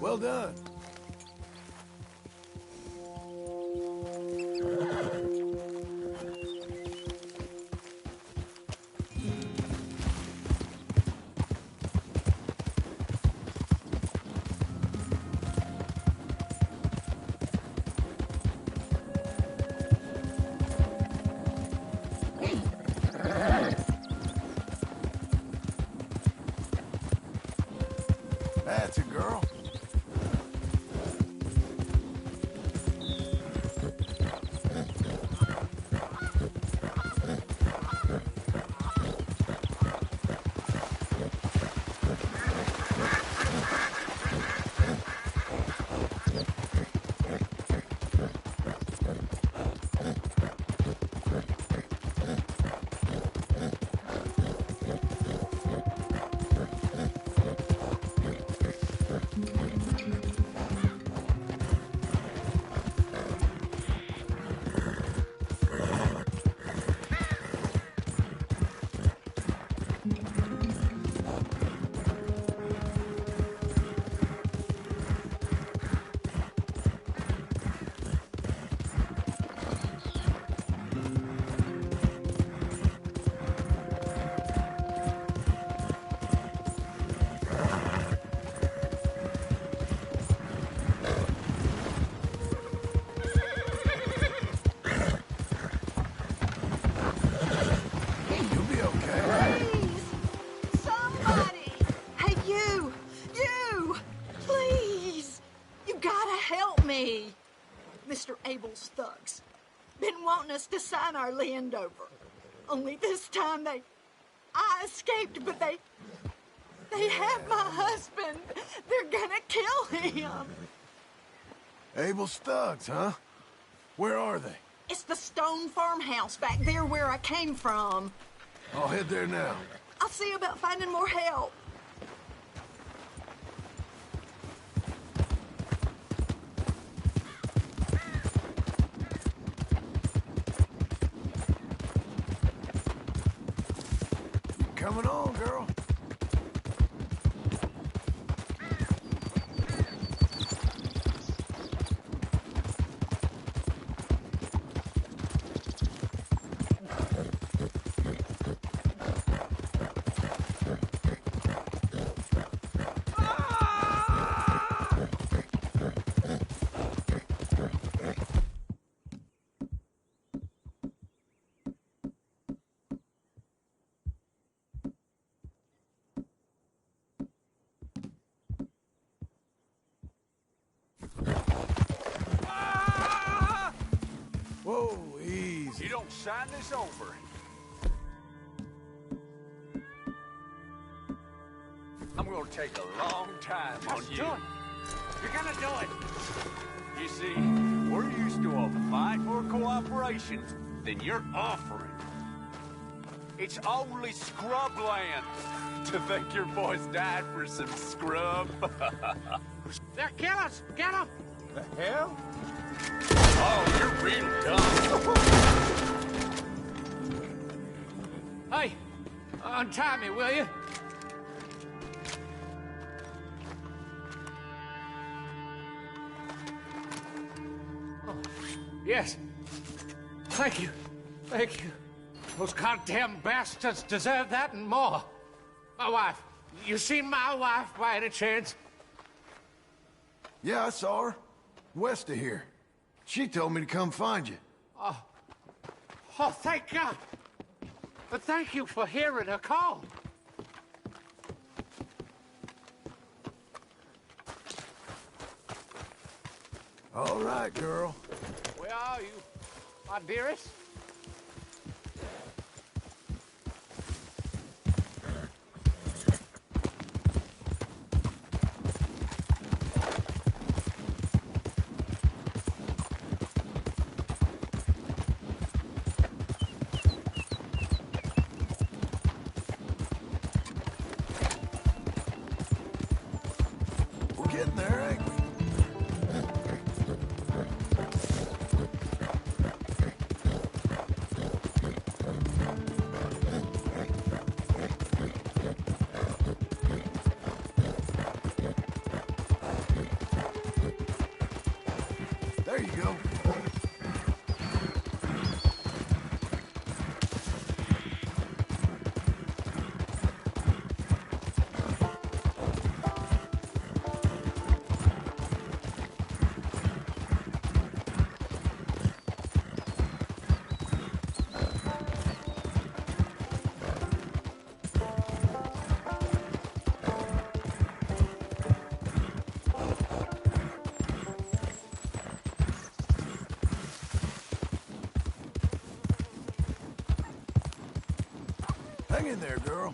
Well done. That's a girl. Mr. Abel's thugs. Been wanting us to sign our land over. Only this time I escaped, but they have my husband. They're gonna kill him. Abel's thugs, huh? Where are they? It's the stone farmhouse back there where I came from. I'll head there now. I'll see about finding more help. Coming on, girl. Whoa, easy. You don't sign this over. I'm gonna take a long time on you. Do it. You're gonna do it. You see, we're used to a fight or cooperation than you're offering. It's only scrub land. To think your boys died for some scrub. They're killers. Get them. The hell? Oh, you're real dumb. Hey, untie me, will you? Oh, yes. Thank you. Thank you. Those goddamn bastards deserve that and more. My wife. You seen my wife by any chance? Yeah, I saw her. West of here. She told me to come find you. Oh, thank God. But thank you for hearing her call. All right, girl. Where are you, my dearest? Getting there, ain't we? There you go. Hang in there, girl.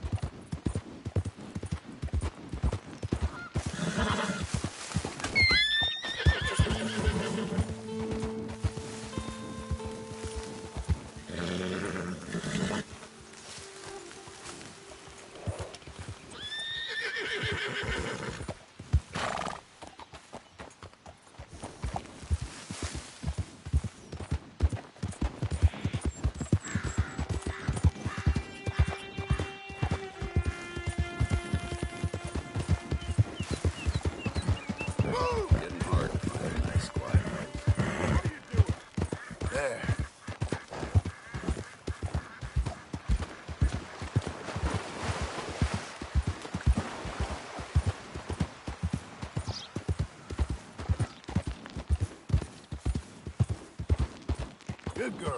There. Good girl.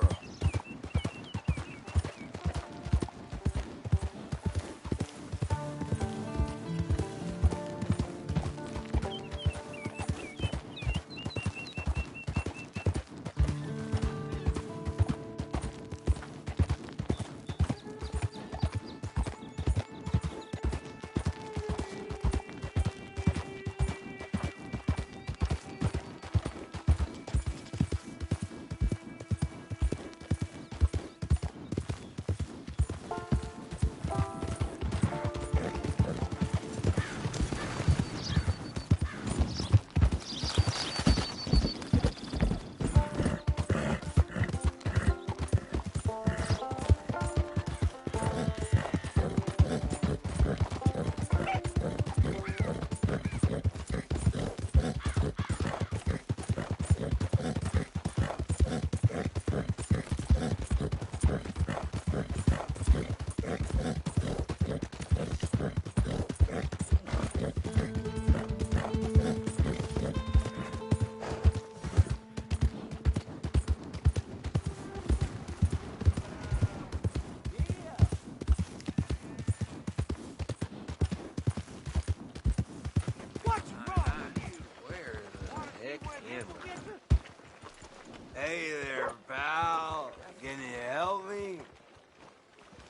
Hey there, pal. Can you help me?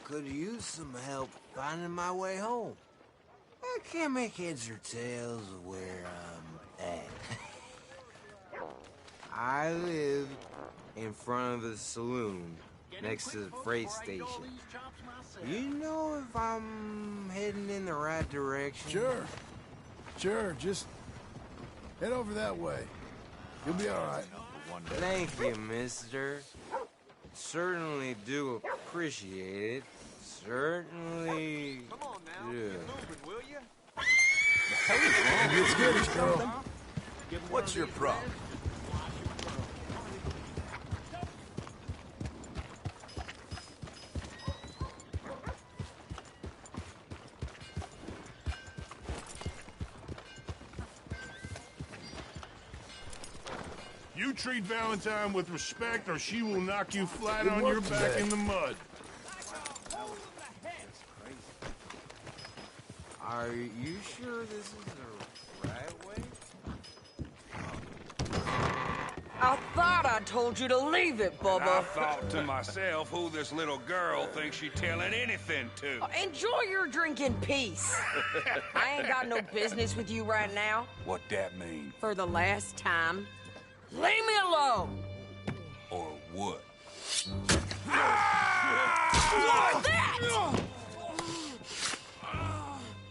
Could use some help finding my way home. I can't make heads or tails of where I'm at. I live in front of the saloon next to the freight station. You know if I'm heading in the right direction? Sure, just head over that way. You'll be all right. Thank you, mister. Certainly do appreciate it. Certainly do. It's good, girl. What's your problem? You treat Valentine with respect, or she will knock you flat on your back in the mud. Are you sure this is the right way? I thought I told you to leave it, I Bubba. thought to myself who this little girl thinks she telling anything to. Enjoy your drink in peace. I ain't got no business with you right now. What that mean? For the last time, leave me alone. Or what? What's that?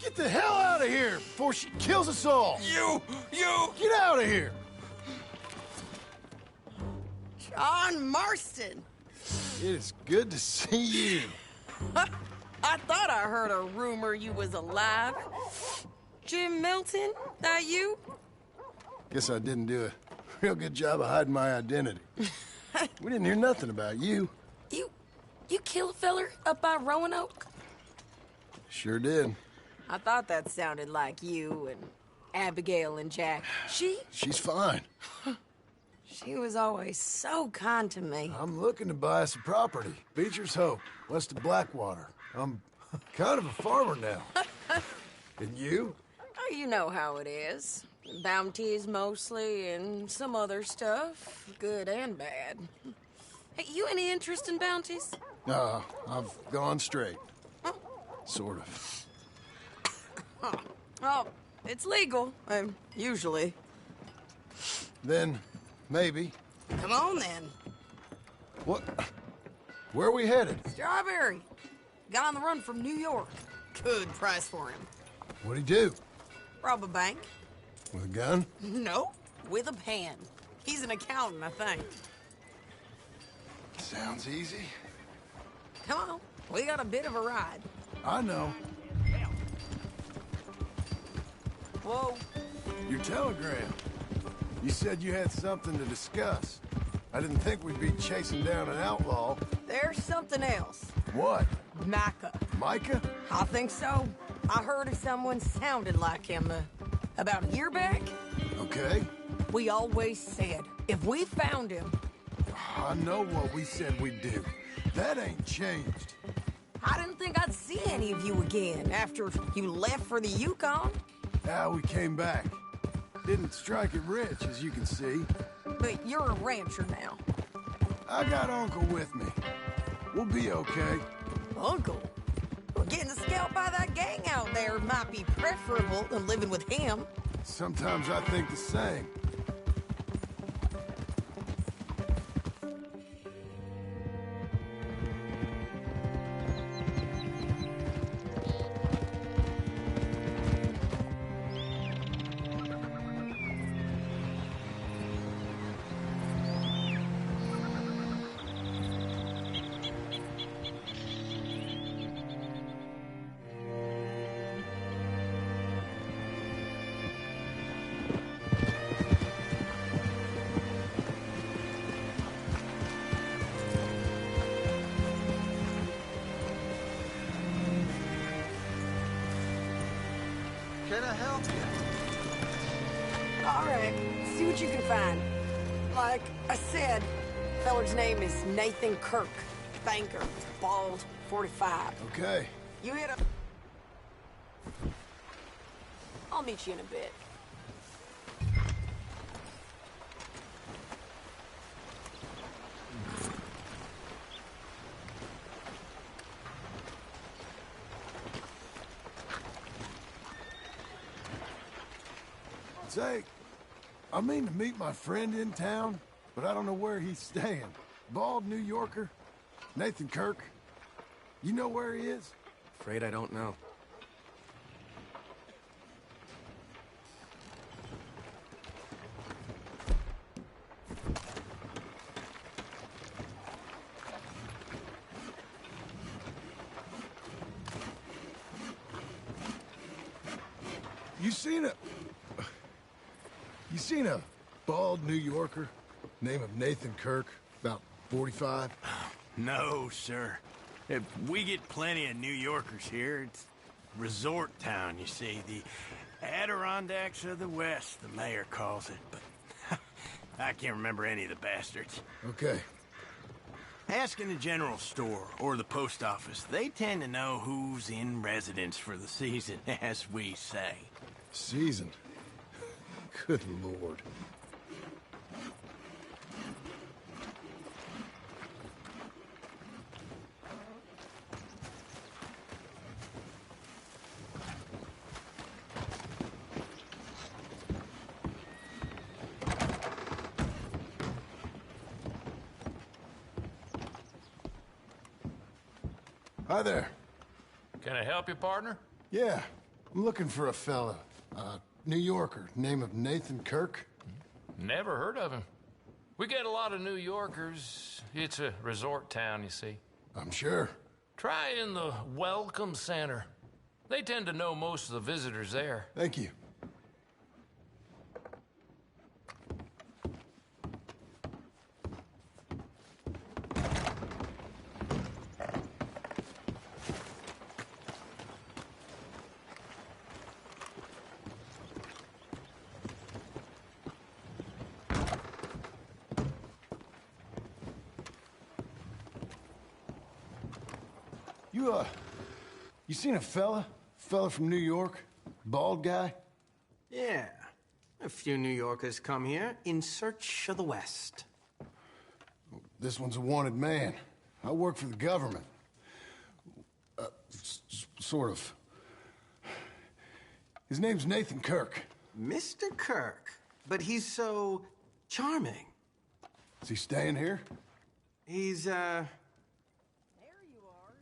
Get the hell out of here before she kills us all! You! Get out of here! John Marston. It is good to see you. I thought I heard a rumor you was alive. Jim Milton, that you? Guess I didn't do Real good job of hiding my identity. We didn't hear nothing about you. You kill a feller up by Roanoke? Sure did. I thought that sounded like you and Abigail and Jack. She's fine. She was always so kind to me. I'm looking to buy us a property. Beecher's Hope, west of Blackwater. I'm kind of a farmer now. And you? Oh, you know how it is. Bounties mostly, and some other stuff, good and bad. Hey, you any interest in bounties? I've gone straight. Sort of. Oh, it's legal, usually. Then, maybe. Come on, then. What? Where are we headed? Strawberry. Got on the run from New York. Good price for him. What'd he do? Rob a bank. With a gun? No, with a pen. He's an accountant, I think. Sounds easy. Come on, we got a bit of a ride. I know. Whoa. Your telegram. You said you had something to discuss. I didn't think we'd be chasing down an outlaw. There's something else. What? Micah. Micah? I think so. I heard of someone sounded like him about a year back. Okay. We always said, if we found him... I know what we said we'd do. That ain't changed. I didn't think I'd see any of you again after you left for the Yukon. Now we came back. Didn't strike it rich, as you can see. But you're a rancher now. I got Uncle with me. We'll be okay. Uncle? Well, getting scalped by that gang out there might be preferable than living with him. Sometimes I think the same. Can I help you? All right, see what you can find. Like I said, feller's name is Nathan Kirk. Banker, bald, 45. Okay. You hit up... I'll meet you in a bit. Say, I mean to meet my friend in town, but I don't know where he's staying. Bald New Yorker, Nathan Kirk. You know where he is? Afraid I don't know. You seen a bald New Yorker, name of Nathan Kirk, about 45? No, sir. We get plenty of New Yorkers here. It's resort town, you see. The Adirondacks of the West, the mayor calls it. But I can't remember any of the bastards. Okay. Ask in the general store or the post office. They tend to know who's in residence for the season, as we say. Season? Good Lord. Hi there. Can I help you, partner? Yeah, I'm looking for a fella. New Yorker, name of Nathan Kirk. Never heard of him. We get a lot of New Yorkers. It's a resort town, you see. I'm sure. Try in the Welcome Center. They tend to know most of the visitors there. Thank you. You seen a fella? Fella from New York? Bald guy? Yeah. A few New Yorkers come here in search of the West. This one's a wanted man. I work for the government. Sort of. His name's Nathan Kirk. Mr. Kirk? But he's so charming. Is he staying here? He's, There you are.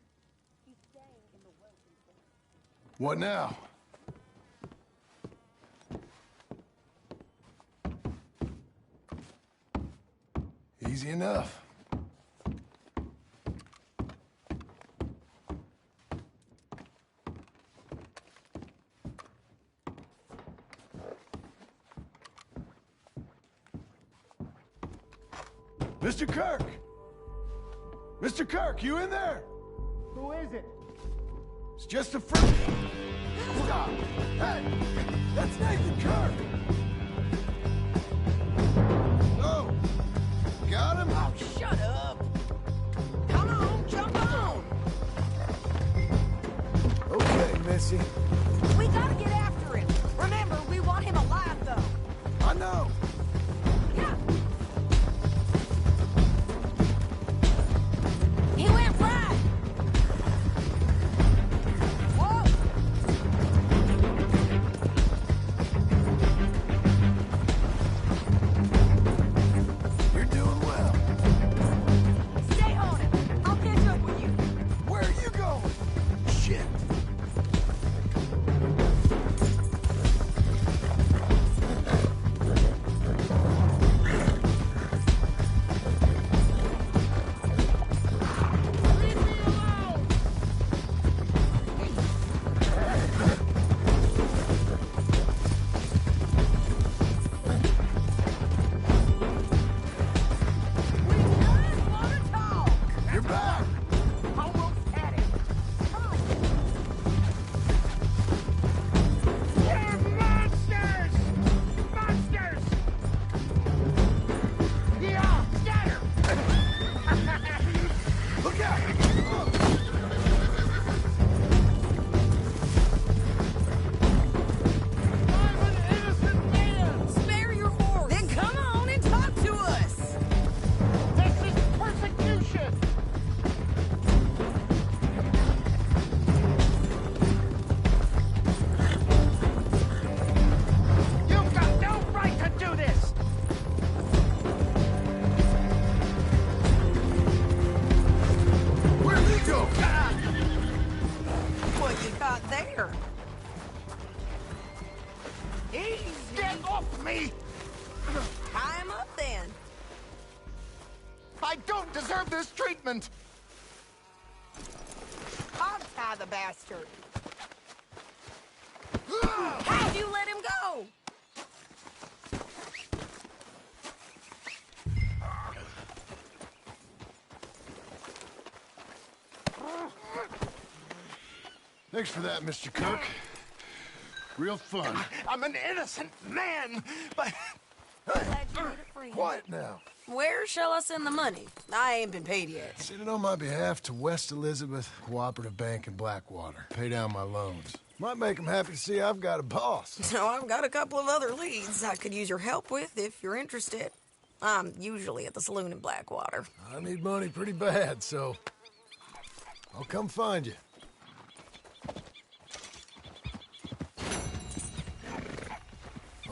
He's staying in the welcome center. What now? Easy enough. Mr. Kirk! Mr. Kirk, you in there? Who is it? It's just a friend. Stop! Hey! That's Nathan Kirk! Oh! Got him? Oh, shut up. Come on, jump on. Okay, Missy. We gotta get after him. Remember, we want him alive, though. I know. Yeah. He went right. Whoa. You're doing well. Stay on him. I'll catch up with you. Where are you going? Shit. You're back. Almost had it. Come on. They're monsters! Monsters! Yeah, scatter! Look out! I'm an innocent man! Spare your horse. Then come on and talk to us. This is persecution! You've got no right to do this! Where'd he go? What you got there? Get off me! Tie him up then. I don't deserve this treatment! I'll tie the bastard. How'd you let him go? Thanks for that, Mr. Kirk. Real fun. I'm an innocent man, but... Glad you made it free. Quiet now. Where shall I send the money? I ain't been paid yet. Send it on my behalf to West Elizabeth Cooperative Bank in Blackwater. Pay down my loans. Might make them happy to see I've got a boss. So I've got a couple of other leads I could use your help with if you're interested. I'm usually at the saloon in Blackwater. I need money pretty bad, so I'll come find you.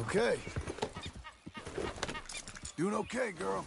Okay. Doing okay, girl.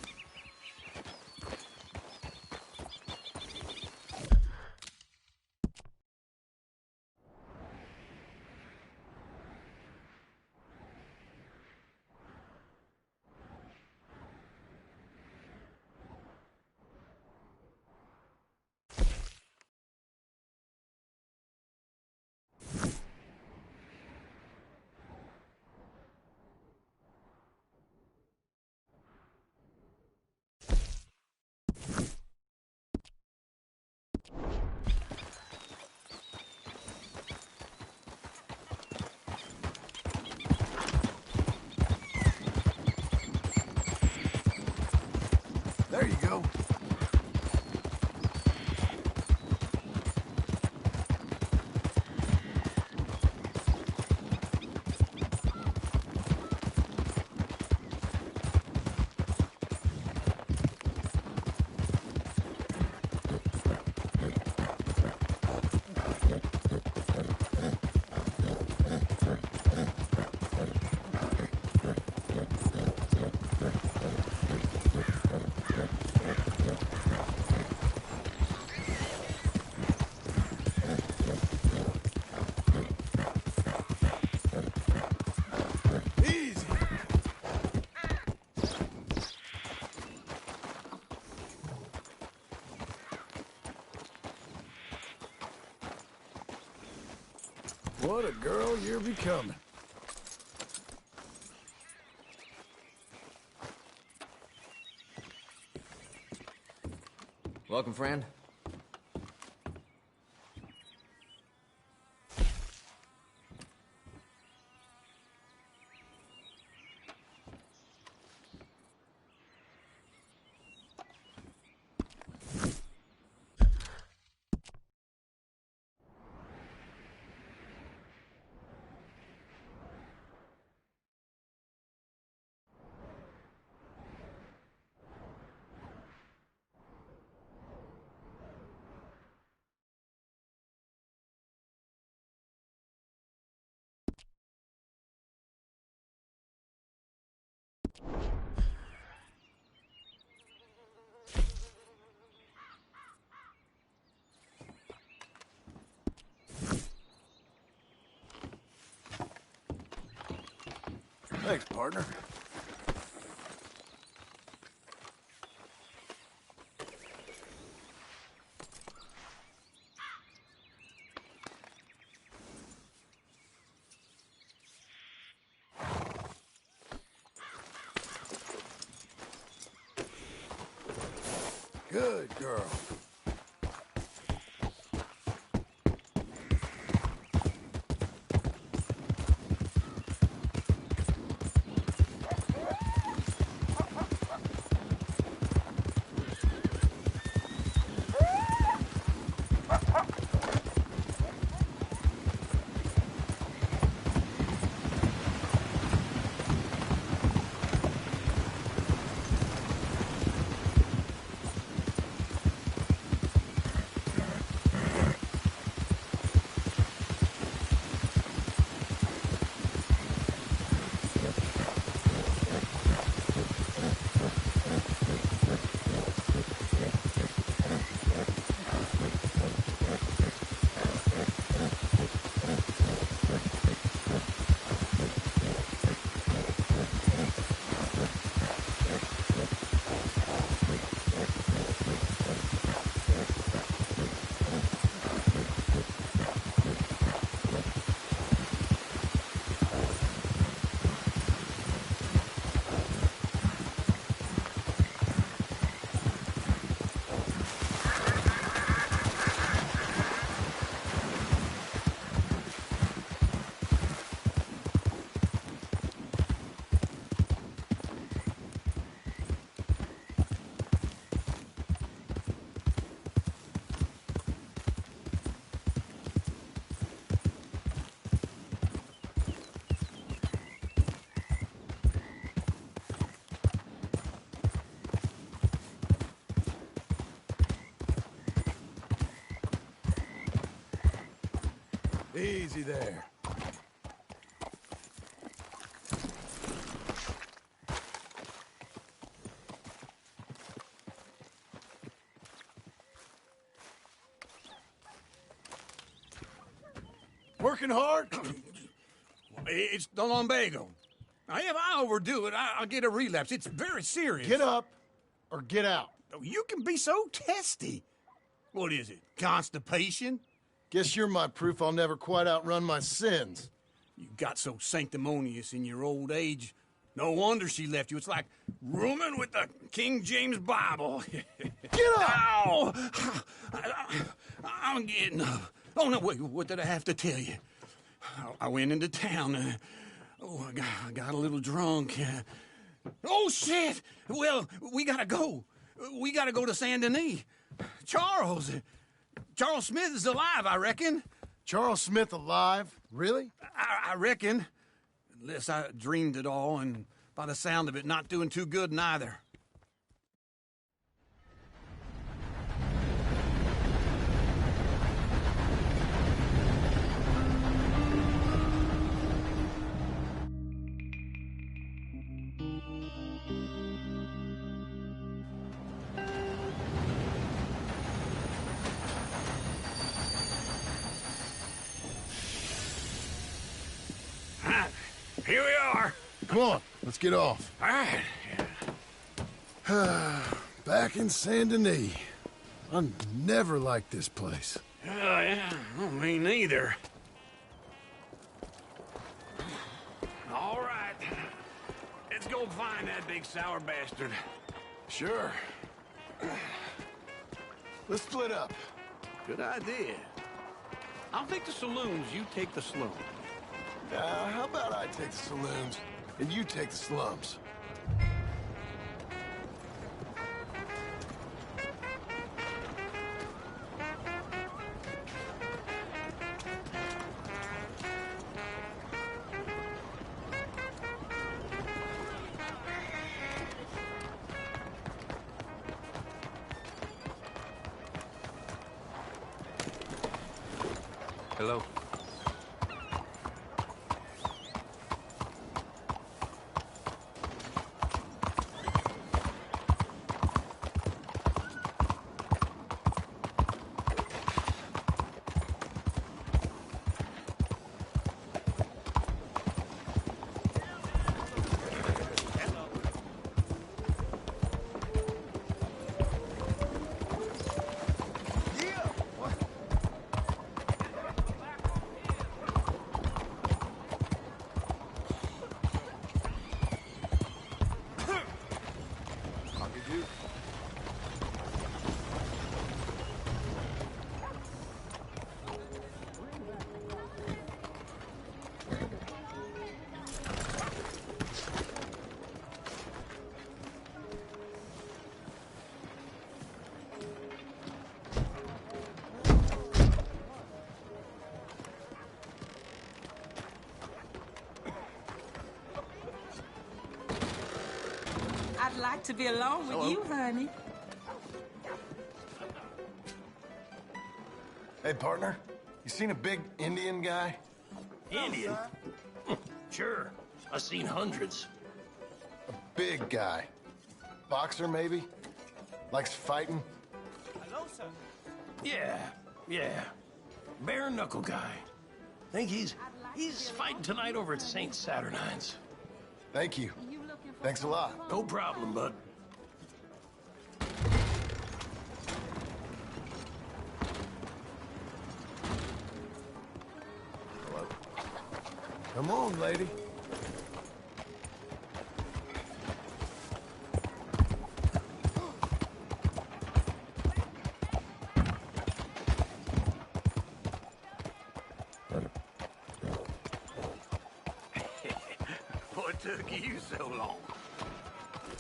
What a girl you're becoming. Welcome, friend. Thanks, partner. Good girl. Easy there. Working hard? It's the lumbago. Now, if I overdo it, I'll get a relapse. It's very serious. Get up or get out. Oh, you can be so testy. What is it, constipation? Guess you're my proof I'll never quite outrun my sins. You got so sanctimonious in your old age. No wonder she left you. It's like rooming with the King James Bible. Get up! Ow! I'm getting up. Oh, no, wait, what did I have to tell you? I went into town. I got a little drunk. Oh, shit! Well, we gotta go. We gotta go to Saint Denis. Charles Smith is alive, I reckon. Charles Smith alive? Really? I reckon. Unless I dreamed it all, and by the sound of it, not doing too good neither. Here we are. Come on, let's get off. All right. Back in Saint Denis. I never liked this place. Yeah, me neither. find that big sour bastard. Sure. Let's split up. Good idea. I'll take the saloons, you take the slum. How about I take the saloons, and you take the slums? Hello. I'd like to be alone with you, honey. Hey, partner. You seen a big Indian guy? Indian? Sure. I've seen hundreds. A big guy. Boxer, maybe? Likes fighting? Hello, sir. Yeah. Bare knuckle guy. Think he's fighting tonight over at St. Saturnine's. Thank you. Thanks a lot. No problem, bud. Hello. Come on, lady. What took you so long?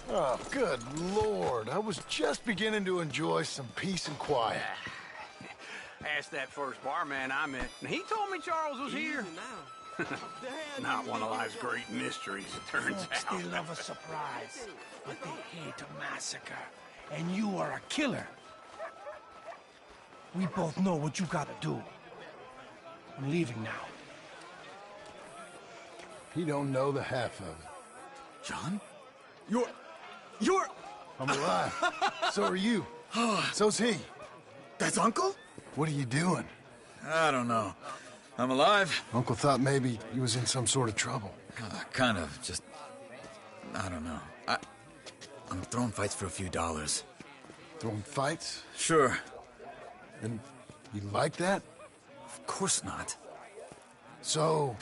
Oh, good Lord. I was just beginning to enjoy some peace and quiet. Asked that first barman I met, and he told me Charles was here. Not one of life's great mysteries, it turns Folks, out. they love a surprise, but they hate a massacre. And you are a killer. We both know what you gotta do. I'm leaving now. He don't know the half of it. John? You're... I'm alive. So are you. So's he. That's Uncle? What are you doing? I don't know. I'm alive. Uncle thought maybe he was in some sort of trouble. Kind of. Just... I don't know. I'm throwing fights for a few dollars. Throwing fights? Sure. And you like that? Of course not. So...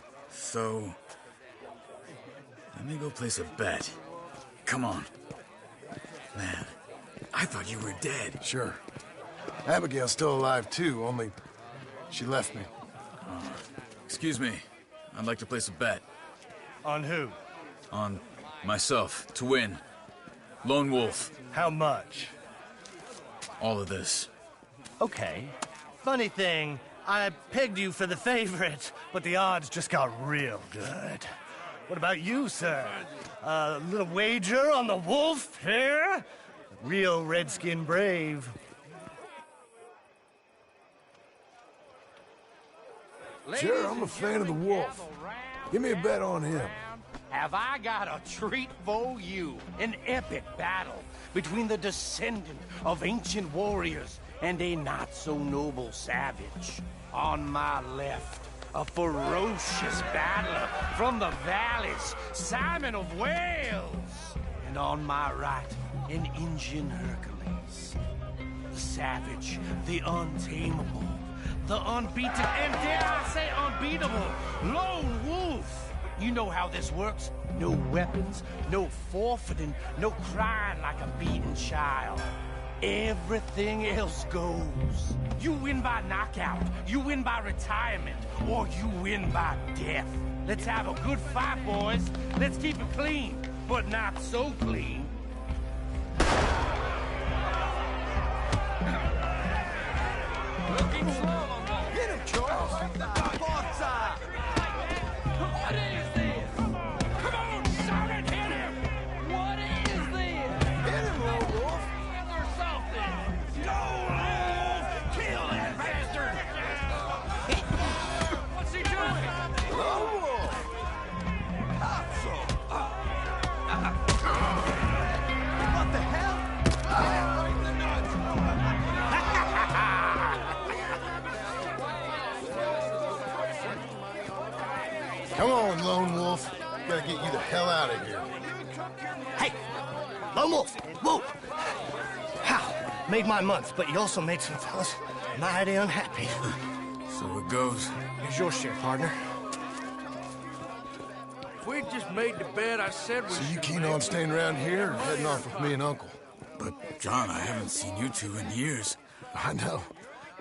Let me go place a bet. Come on. Man, I thought you were dead. Sure. Abigail's still alive, too, only she left me. Excuse me. I'd like to place a bet. On who? On myself, to win. Lone Wolf. How much? All of this. Okay. Funny thing, I pegged you for the favorite, but the odds just got real good. What about you, sir? A little wager on the wolf here? Real redskin brave. Sure, I'm a fan of the wolf. Give me a bet on him. Have I got a treat for you? An epic battle between the descendant of ancient warriors and a not-so-noble savage. On my left, a ferocious battler from the valleys, Simon of Wales. And on my right, an Indian Hercules. The savage, the untamable, the unbeaten, and dare I say unbeatable, Lone Wolf. You know how this works. No weapons, no forfeiting, no crying like a beaten child. Everything else goes. You win by knockout, you win by retirement, or you win by death. Let's have a good fight, boys. Let's keep it clean, but not so clean. Looking slow on that. Hit him, Charles! What is this? Come on, shout it, hit him! What is this? Hit him, Lone Wolf! Or something! No, Wolf! Kill that bastard! What's he doing? Lone Wolf! What the hell? Right in the nuts! Come on, Lone Wolf. Gotta get you the hell out of here. Hey, Lone Wolf, whoa! How? Made my month, but you also made some fellas mighty unhappy. So it goes. Here's your share, partner. If we'd just made the bed, I said we So you should keen make. on staying around here or heading off with me and Uncle? But, John, I haven't seen you two in years. I know.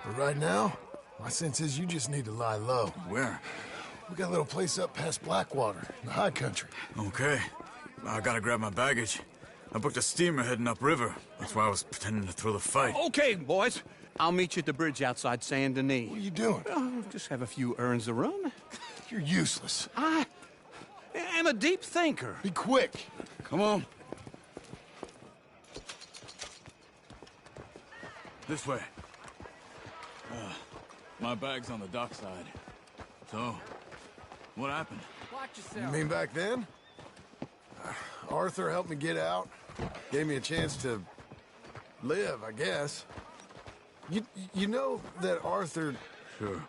But right now, my sense is you just need to lie low. Where? We got a little place up past Blackwater, in the high country. Okay. I gotta grab my baggage. I booked a steamer heading upriver. That's why I was pretending to throw the fight. Okay, boys. I'll meet you at the bridge outside Saint Denis. What are you doing? Oh, just have a few errands to run. You're useless. I am a deep thinker. Be quick. Come on. This way. My bag's on the dockside. So, what happened? Watch You yourself. mean back then? Arthur helped me get out. Gave me a chance to live, I guess. You know that Arthur... Sure.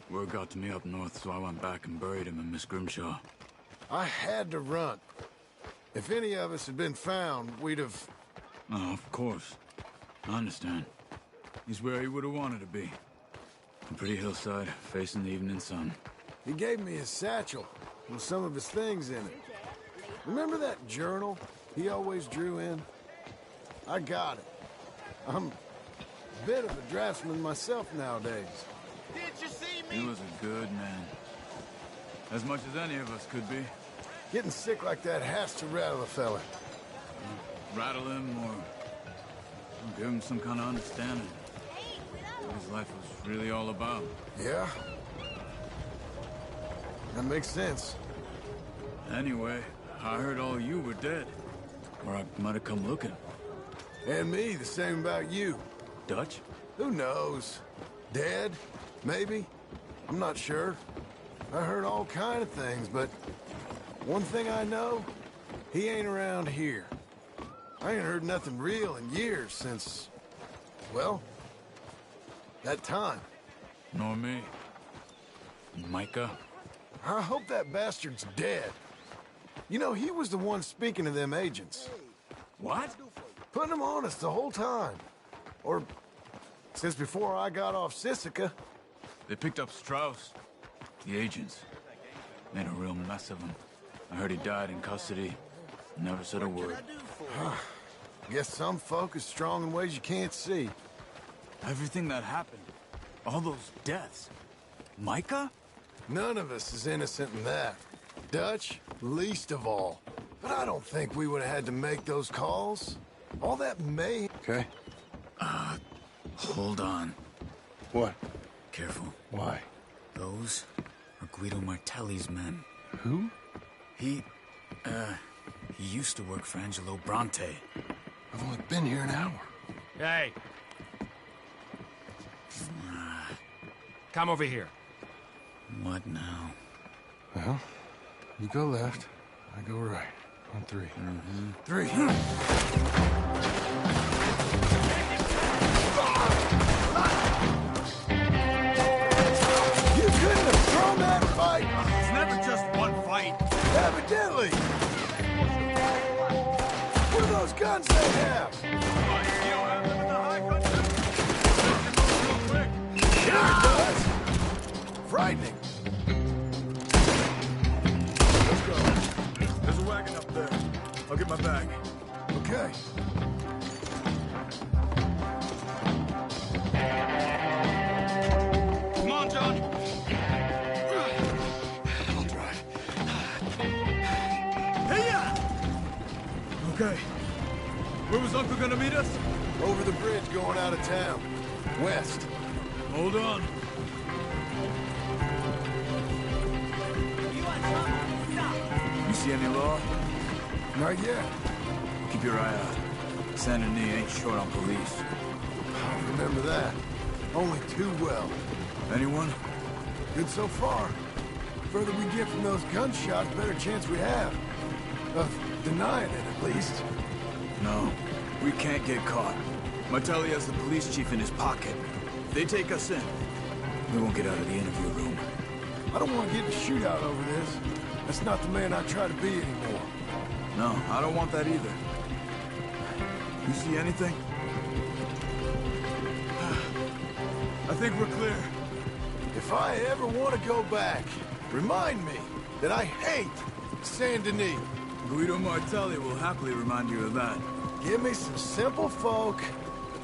Word got to me up north, so I went back and buried him in Miss Grimshaw. I had to run. If any of us had been found, we'd have... Oh, of course. I understand. He's where he would have wanted to be. A pretty hillside, facing the evening sun. He gave me his satchel with some of his things in it. Remember that journal he always drew in? I got it. I'm a bit of a draftsman myself nowadays. Did you see me? He was a good man. As much as any of us could be. Getting sick like that has to rattle a fella. Rattle him or give him some kind of understanding. What his life was really all about. Yeah? That makes sense. Anyway, I heard all you were dead. Or I might have come looking. And me, the same about you. Dutch? Who knows? Dead? Maybe? I'm not sure. I heard all kind of things, but one thing I know, he ain't around here. I ain't heard nothing real in years since, well, that time. Nor me. Micah? I hope that bastard's dead. You know, he was the one speaking to them agents. What? Putting them on us the whole time. Or since before I got off Sisika. They picked up Strauss. The agents. Made a real mess of him. I heard he died in custody. Never said a word. Guess some folk is strong in ways you can't see. Everything that happened. All those deaths. Micah? None of us is innocent in that. Dutch, least of all. But I don't think we would have had to make those calls. All that may... Okay. Hold on. What? Careful. Why? Those are Guido Martelli's men. Who? He used to work for Angelo Bronte. I've only been here an hour. Hey. Come over here. What now? Well, you go left, I go right. On three. Mm-hmm. 3. You couldn't have thrown that fight! It's never just one fight. Evidently! What are those guns they have? Sure it does. Frightening. there. I'll get my bag. Okay. Come on, John. I'll drive. Hey-ya! Okay. Where was Uncle gonna meet us? Over the bridge going out of town. West. Hold on. You see any law? Not yet. Keep your eye out. Saint Denis ain't short on police. Remember that. Only too well. Anyone? Good so far. Further we get from those gunshots, better chance we have. Of denying it, at least. No. We can't get caught. Martelli has the police chief in his pocket. If they take us in, we won't get out of the interview room. I don't want to get in a shootout over this. That's not the man I try to be anymore. No, I don't want that either. You see anything? I think we're clear. If I ever want to go back, remind me that I hate Saint Denis. Guido Martelli will happily remind you of that. Give me some simple folk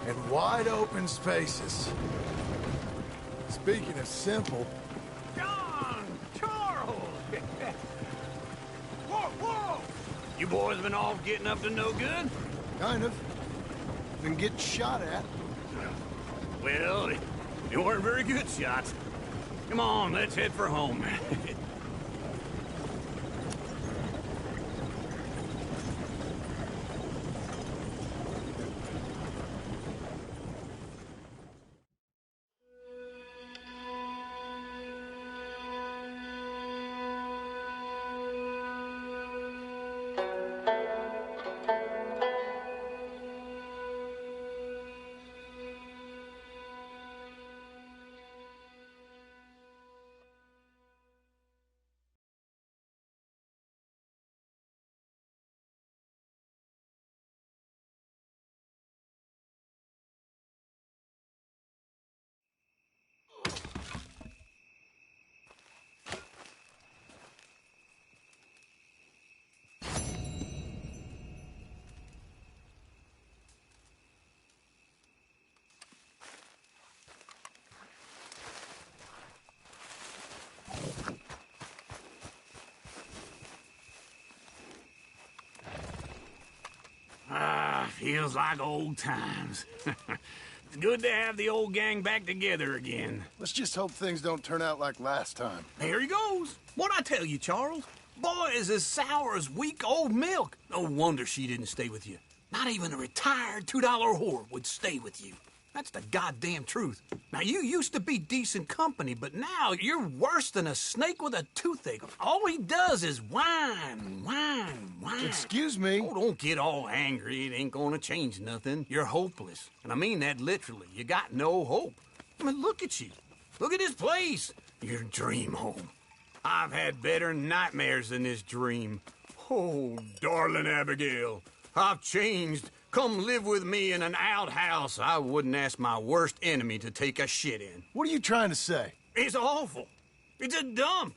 and wide open spaces. Speaking of simple... John! Charles! Whoa, whoa! You boys been off getting up to no good? Kind of. Been getting shot at. Well, they weren't very good shots. Come on, let's head for home. Feels like old times. It's good to have the old gang back together again. Let's just hope things don't turn out like last time. Here he goes. What'd I tell you, Charles? Boy is as sour as weak old milk. No wonder she didn't stay with you. Not even a retired $2 whore would stay with you. That's the goddamn truth. Now, you used to be decent company, but now you're worse than a snake with a toothache. All he does is whine, whine, whine. Excuse me? Oh, don't get all angry. It ain't gonna change nothing. You're hopeless. And I mean that literally. You got no hope. I mean, look at you. Look at this place. Your dream home. I've had better nightmares than this dream. Oh, darling Abigail, I've changed. Come live with me in an outhouse I wouldn't ask my worst enemy to take a shit in. What are you trying to say? It's awful. It's a dump.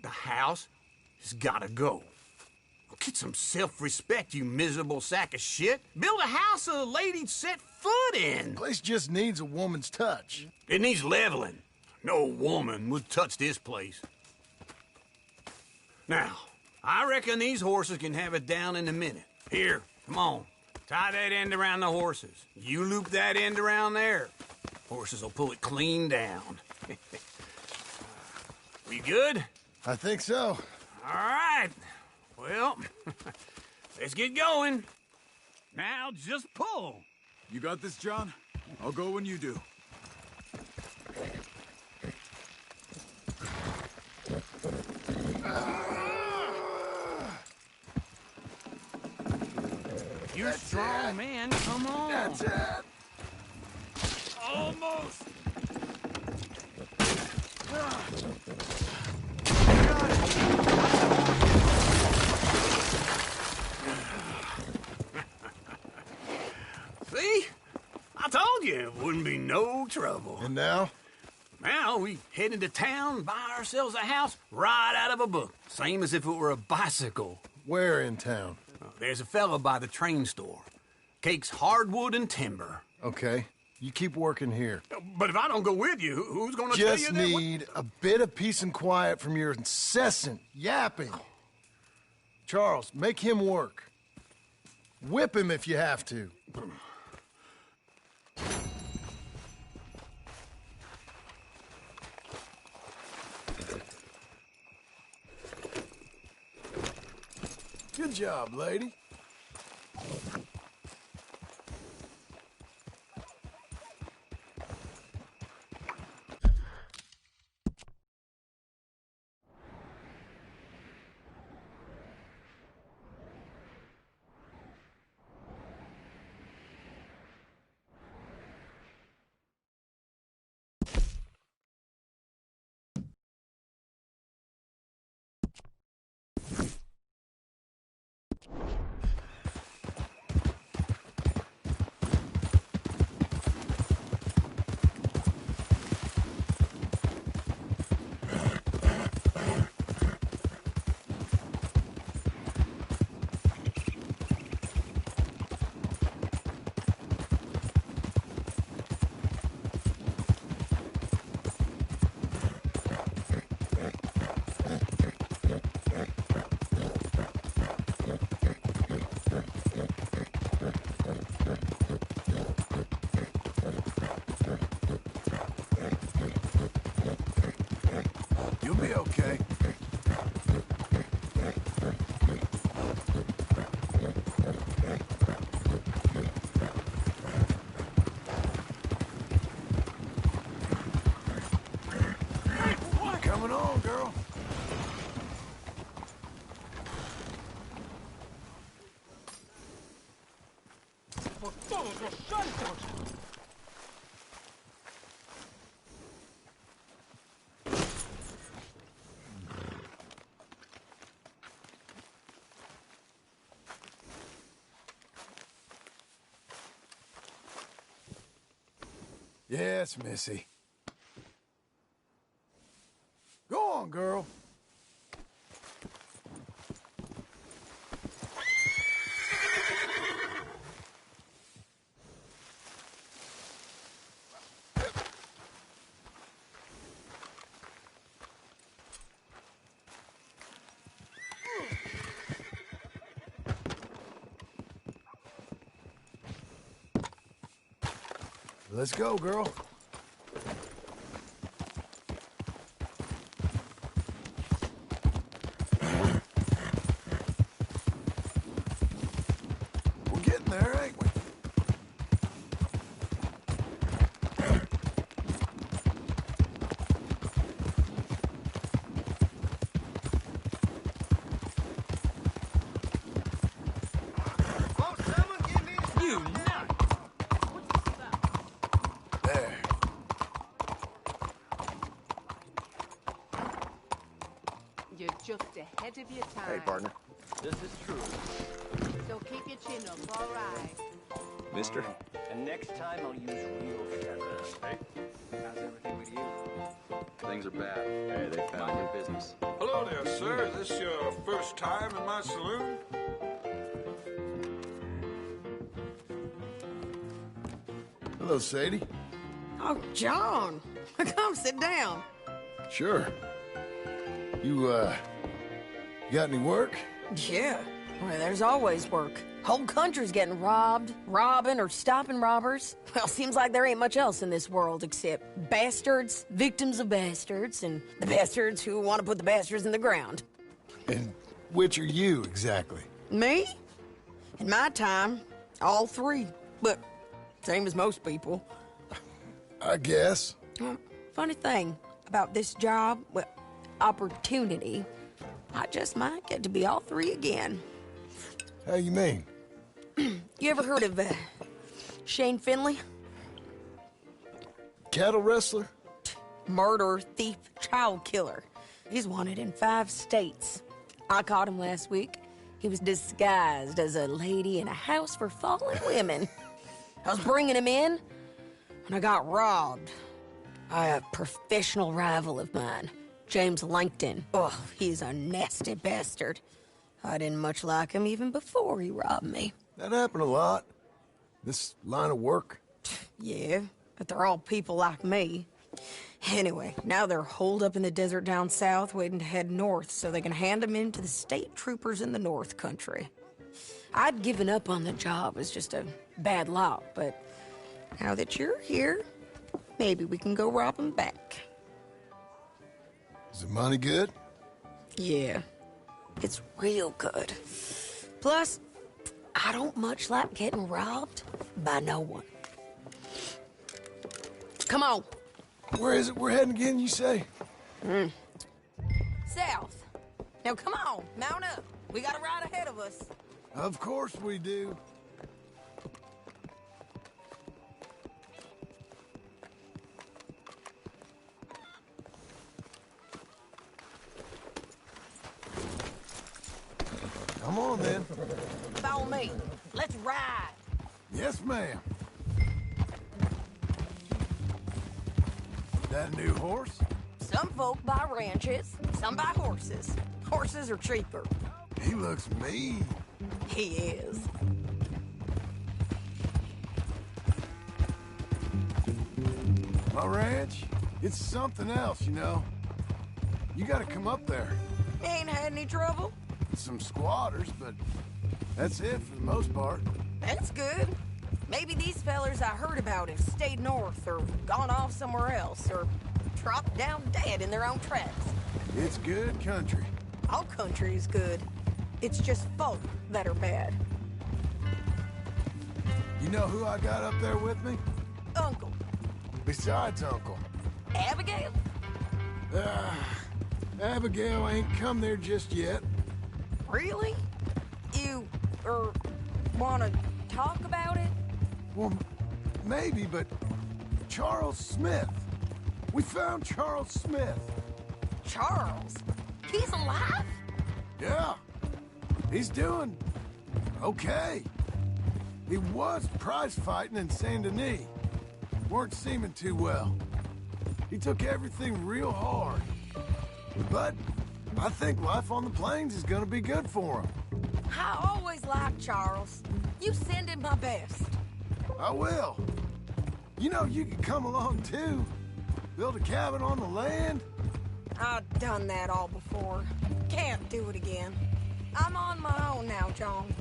The house has gotta go. Get some self-respect, you miserable sack of shit. Build a house a lady'd set foot in. The place just needs a woman's touch. It needs leveling. No woman would touch this place. Now, I reckon these horses can have it down in a minute. Here, come on. Tie that end around the horses. You loop that end around there. Horses will pull it clean down. We good? I think so. All right. Well, let's get going. Now, just pull. You got this, John? I'll go when you do. You're strong, man. Come on. That's it. Almost. See? I told you it wouldn't be no trouble. And now? Now we head into town, buy ourselves a house right out of a book. Same as if it were a bicycle. Where in town? There's a fella by the train store. Cakes hardwood and timber. Okay. You keep working here. But if I don't go with you, who's gonna tell you Just that? need a bit of peace and quiet from your incessant yapping. Charles, make him work. Whip him if you have to. Good job, lady. You'll be okay. Coming on, girl. Yes, Missy. Go on, girl. Let's go, girl. We're getting there, ain't we? You nut! There. You're just ahead of your time. Hey, partner. This is true. So keep your chin up, all right? Mister? And next time I'll use real feathers. Hey, how's everything with you? Things are bad. Hey, they found your business. Hello there, sir. Is this your first time in my saloon? Hello, Sadie. Oh, John. Come sit down. Sure. You got any work? Yeah. Well, there's always work. Whole country's getting robbed, robbing, or stopping robbers. Well, seems like there ain't much else in this world except bastards, victims of bastards, and the bastards who want to put the bastards in the ground. And which are you, exactly? Me? In my time, all three. But same as most people. I guess. Funny thing about this job, well, opportunity, I just might get to be all three again. How you mean? You ever heard of Shane Finley? Cattle wrestler? Murderer, thief, child killer. He's wanted in 5 states. I caught him last week. He was disguised as a lady in a house for fallen women. I was bringing him in, and I got robbed by a professional rival of mine, James Langton. Oh, he's a nasty bastard. I didn't much like him even before he robbed me. That happened a lot. This line of work. Yeah, but they're all people like me. Anyway, now they're holed up in the desert down south, waiting to head north so they can hand them in to the state troopers in the north country. I'd given up on the job as just a bad lot, but now that you're here, maybe we can go rob them back. Is the money good? Yeah, it's real good. Plus, I don't much like getting robbed by no one. Come on. Where is it we're heading again, you say? South. Now come on, mount up. We got a ride ahead of us. Of course we do. Come on, then. Follow me. Let's ride. Yes, ma'am. That new horse? Some folk buy ranches, some buy horses. Horses are cheaper. He looks mean. He is. My ranch, it's something else, you know. You gotta come up there. Ain't had any trouble? Some squatters, but that's it for the most part. That's good. Maybe these fellers I heard about have stayed north or gone off somewhere else or dropped down dead in their own tracks. It's good country. All country is good. It's just folk that are bad. You know who I got up there with me? Uncle. Besides Uncle. Abigail? Abigail ain't come there just yet. Really? You, wanna talk about it? Well, maybe, but Charles Smith. We found Charles Smith. Charles? He's alive? Yeah. He's doing okay. He was prize fighting in Saint Denis. Weren't seeming too well. He took everything real hard. But I think life on the plains is gonna be good for him. I always liked Charles. You send him my best. I will. You know, you could come along too. Build a cabin on the land. I've done that all before. Can't do it again. I'm on my own now, John.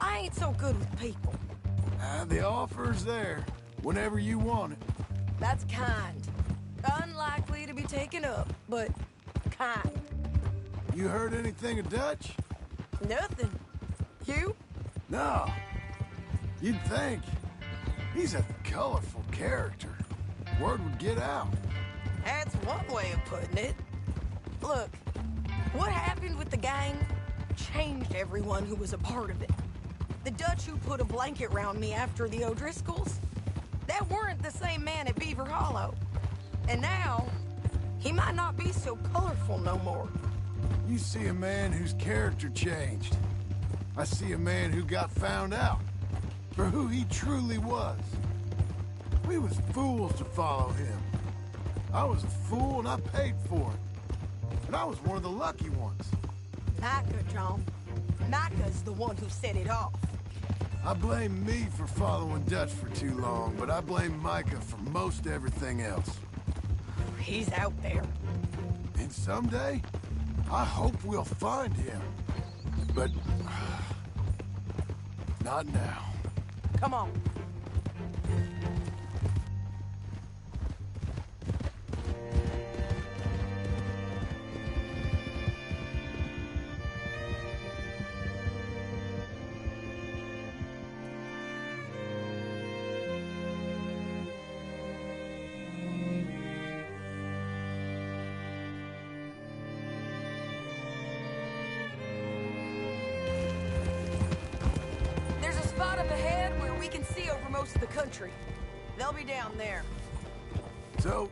I ain't so good with people. The offer's there, whenever you want it. That's kind. Unlikely to be taken up, but kind. You heard anything of Dutch? Nothing. You? No. You'd think. He's a colorful character. Word would get out. That's one way of putting it. Look, what happened with the gang changed everyone who was a part of it. The Dutch who put a blanket round me after the O'Driscolls, that weren't the same man at Beaver Hollow. And now, he might not be so colorful no more. You see a man whose character changed. I see a man who got found out for who he truly was. We was fools to follow him. I was a fool and I paid for it. And I was one of the lucky ones. Micah, John. Micah's the one who set it off. I blame me for following Dutch for too long, but I blame Micah for most everything else. He's out there. And someday, I hope we'll find him. But not now. Come on. Most of the country. They'll be down there. So,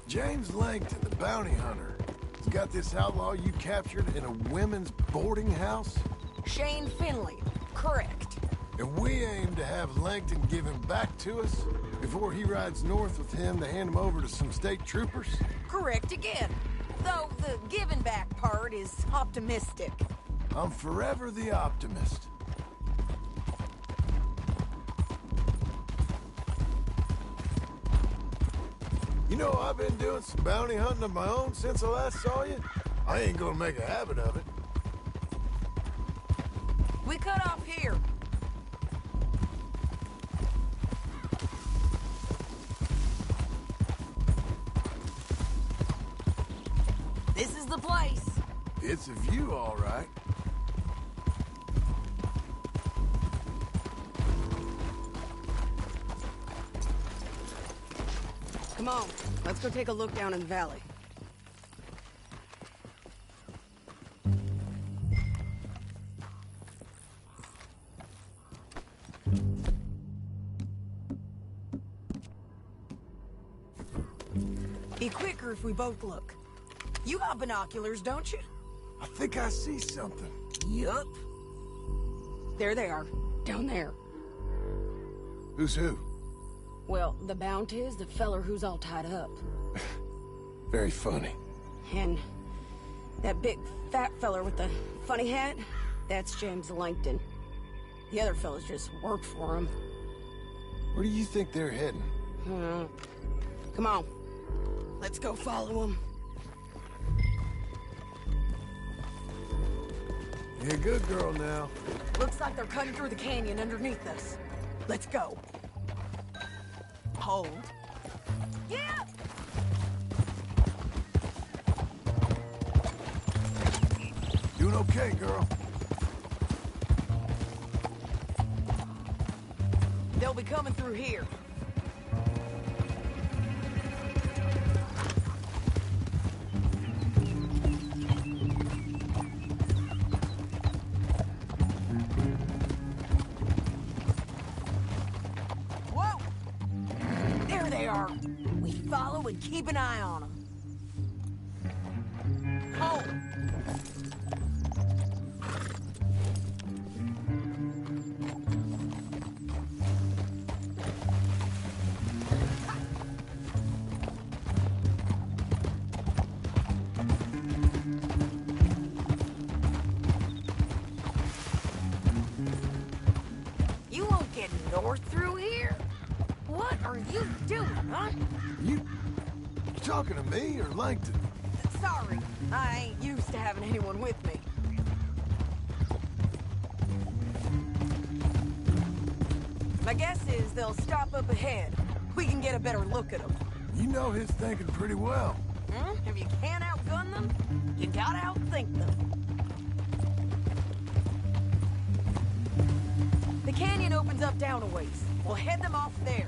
James Langton, the bounty hunter, has got this outlaw you captured in a women's boarding house? Shane Finley, correct. And we aim to have Langton give him back to us before he rides north with him to hand him over to some state troopers? Correct again. Though the giving back part is optimistic. I'm forever the optimist. You know, I've been doing some bounty hunting of my own since I last saw you. I ain't gonna make a habit of it. We cut off here. This is the place. It's a view, all right. Come on, let's go take a look down in the valley. Be quicker if we both look. You got binoculars, don't you? I think I see something. Yup. There they are, down there. Who's who? Well, the Bounty is the feller who's all tied up. Very funny. And that big fat feller with the funny hat, that's James Langton. The other fellas just work for him. Where do you think they're heading? Come on. Let's go follow them. You're a good girl now. Looks like they're cutting through the canyon underneath us. Let's go. Hold. Yeah! Doing okay, girl. They'll be coming through here. We follow and keep an eye on them. Hold! You won't get north through here? What are you doing, huh? You talking to me or Langton? Sorry, I ain't used to having anyone with me. My guess is they'll stop up ahead. We can get a better look at them. You know his thinking pretty well. If you can't outgun them, you gotta outthink them. The canyon opens up down a ways. We'll head them off there.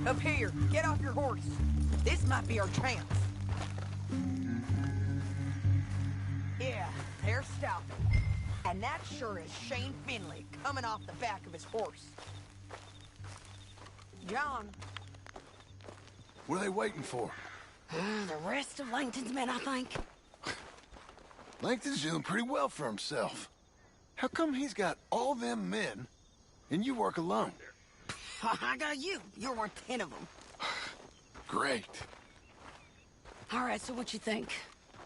Up here, get off your horse. This might be our chance. Yeah, they're stopping. And that sure is Shane Finley coming off the back of his horse. John. What are they waiting for? The rest of Langton's men, I think. Langton's doing pretty well for himself. How come he's got all them men, and you work alone? I got you. You're worth 10 of them. Great. All right, so what you think?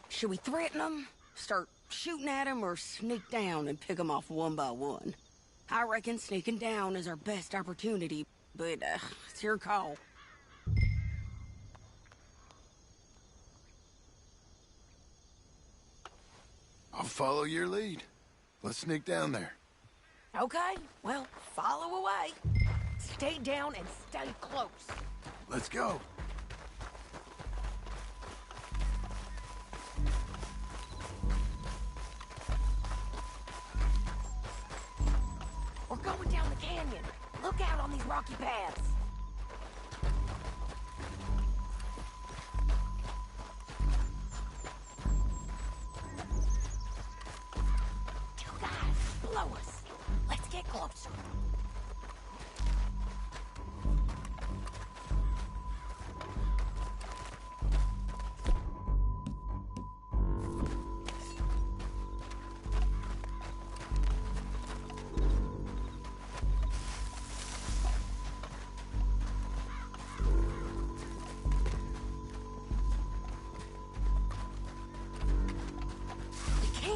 Should we threaten them, start shooting at them, or sneak down and pick them off one by one? I reckon sneaking down is our best opportunity, but it's your call. I'll follow your lead. Let's sneak down there. Okay, well, follow away. Stay down and stay close. Let's go. We're going down the canyon. Look out on these rocky paths. Two guys below us. Let's get closer.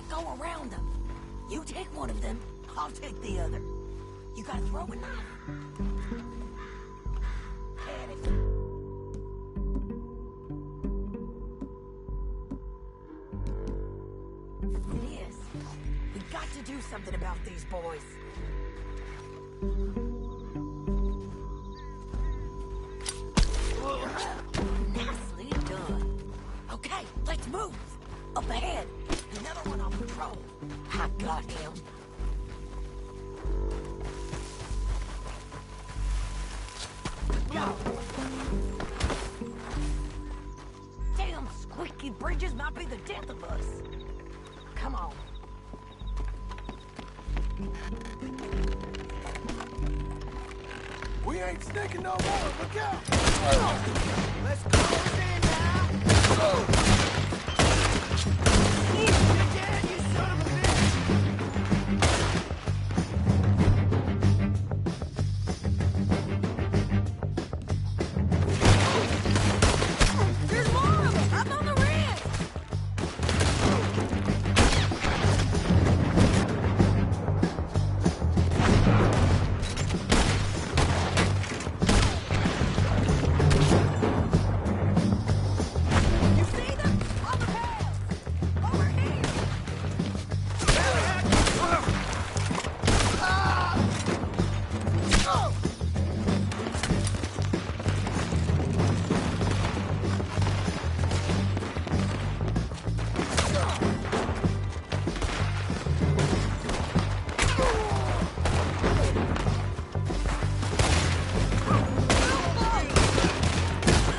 can't go around them. You take one of them, I'll take the other. You gotta throw a knife. Get it. It is. We got to do something about these boys. Nicely done. Okay, let's move. Up ahead. Another one on patrol. I got him. Go. Damn squeaky bridges might be the death of us. Come on. We ain't sneaking no more. Look out! Let's close in now. You're dead, you son of a There's more of them! Up on the ridge! You see them? On the path! Over here!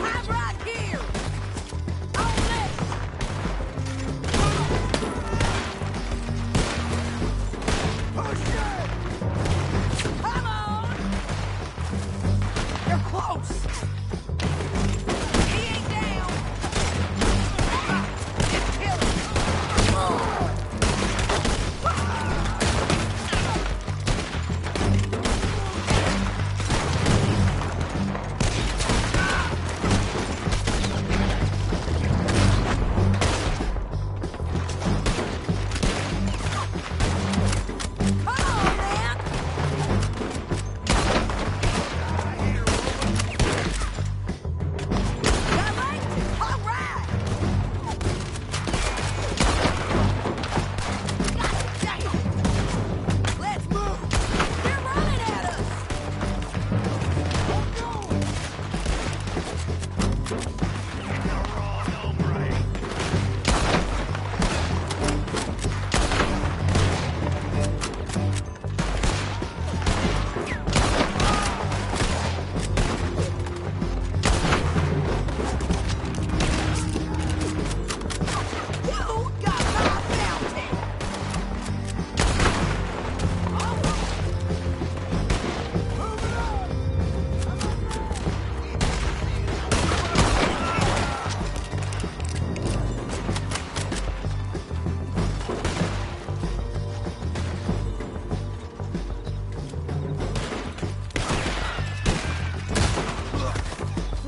I'm right here! On this! Push it! Come on! They're close! He ain't down! Just kill him! Come on, man! Got light? All right! God damn! Let's move! They're running at us! You got my bounty!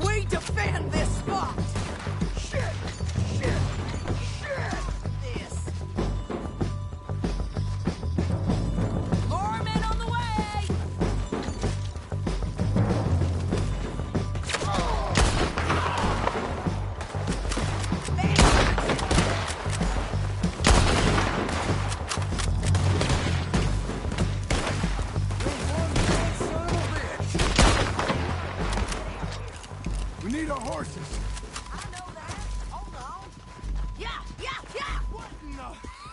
We defend this spot! Shit! Shit! Shit! This! More men on the way! We need our horses. I know that. Hold on. Yeah, yeah, yeah! What in the...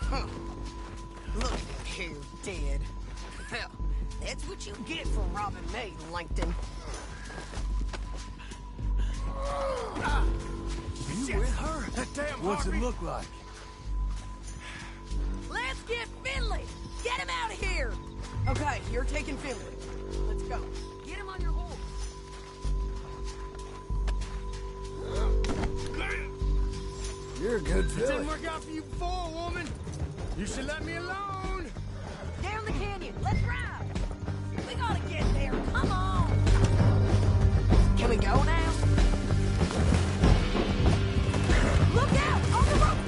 Huh. Look at here, dead. Hell, that's what you get for robbing me, Langton. You with her? That damn What's it Harvey. look like? Let's get Finley! Get him out of here! Okay, you're taking Finley. Let's go. Get him on your horse. You're a good It filly. didn't work out for you before, woman. You should let me alone. Down the canyon. Let's ride. We gotta get there. Come on. Can we go now? Look out! On the road!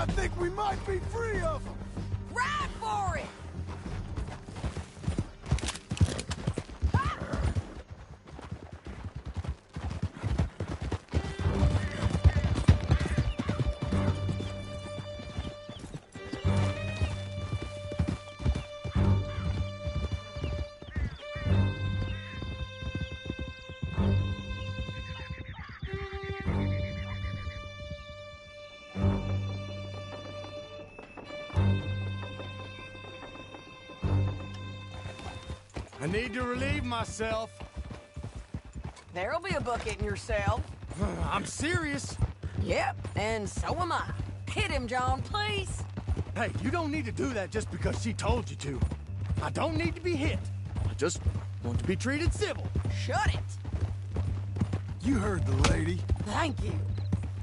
I think we might be free of them. Ride for it! I need to relieve myself. There'll be a bucket in your cell. I'm serious. Yep, and so am I. Hit him, John, please. Hey, you don't need to do that just because she told you to. I don't need to be hit. I just want to be treated civil. Shut it. You heard the lady. Thank you.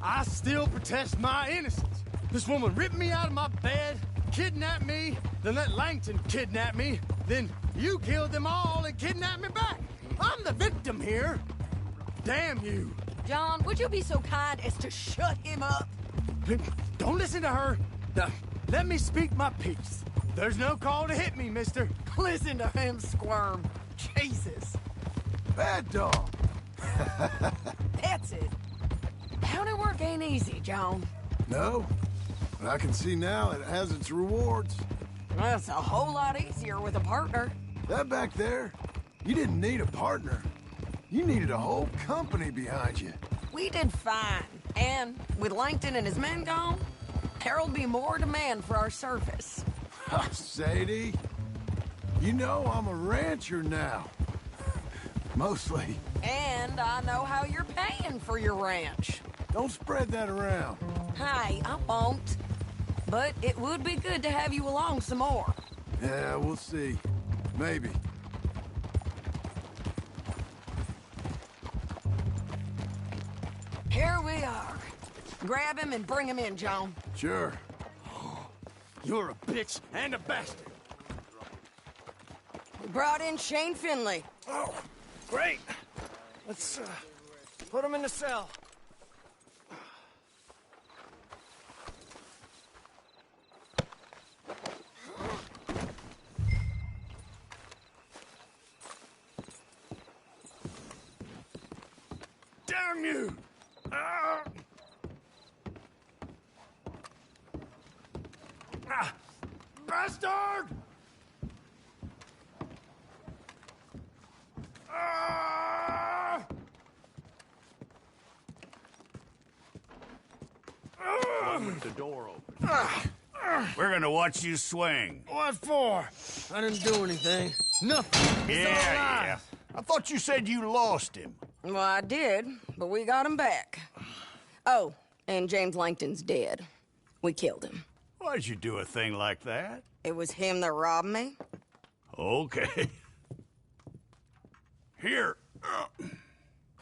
I still protest my innocence. This woman ripped me out of my bed, kidnapped me, then let Langton kidnap me, then you killed them all and kidnapped me back. I'm the victim here. Damn you. John, would you be so kind as to shut him up? Don't listen to her. Let me speak my piece. There's no call to hit me, mister. Listen to him squirm. Jesus. Bad dog. That's it. County work ain't easy, John. No, but I can see now it has its rewards. That's a whole lot easier with a partner. That back there, you didn't need a partner. You needed a whole company behind you. We did fine. And with Langton and his men gone, there'll be more demand for our service. Sadie, you know I'm a rancher now. Mostly. And I know how you're paying for your ranch. Don't spread that around. Hey, I won't. But it would be good to have you along some more. Yeah, we'll see. Maybe. Here we are. Grab him and bring him in, John. Sure. You're a bitch and a bastard. We brought in Shane Finley. Oh, great. Let's put him in the cell. Damn you! Bastard! With the door open. We're gonna watch you swing. What for? I didn't do anything. Nothing. It's all lies. I thought you said you lost him. Well, I did, but we got him back. Oh, and James Langton's dead. We killed him. Why'd you do a thing like that? It was him that robbed me. Okay. Here.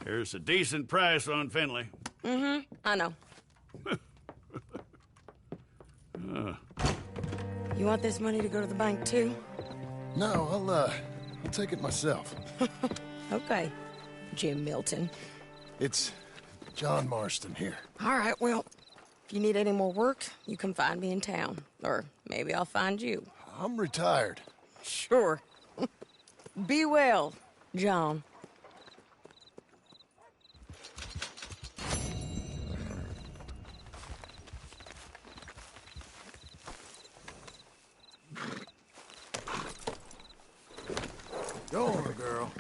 Here's a decent price on Finley. Mm-hmm, I know. You want this money to go to the bank, too? No, I'll take it myself. Okay, Jim Milton. It's John Marston here. All right, well, if you need any more work, you can find me in town. Or maybe I'll find you. I'm retired. Sure. Be well, John. Go on, girl.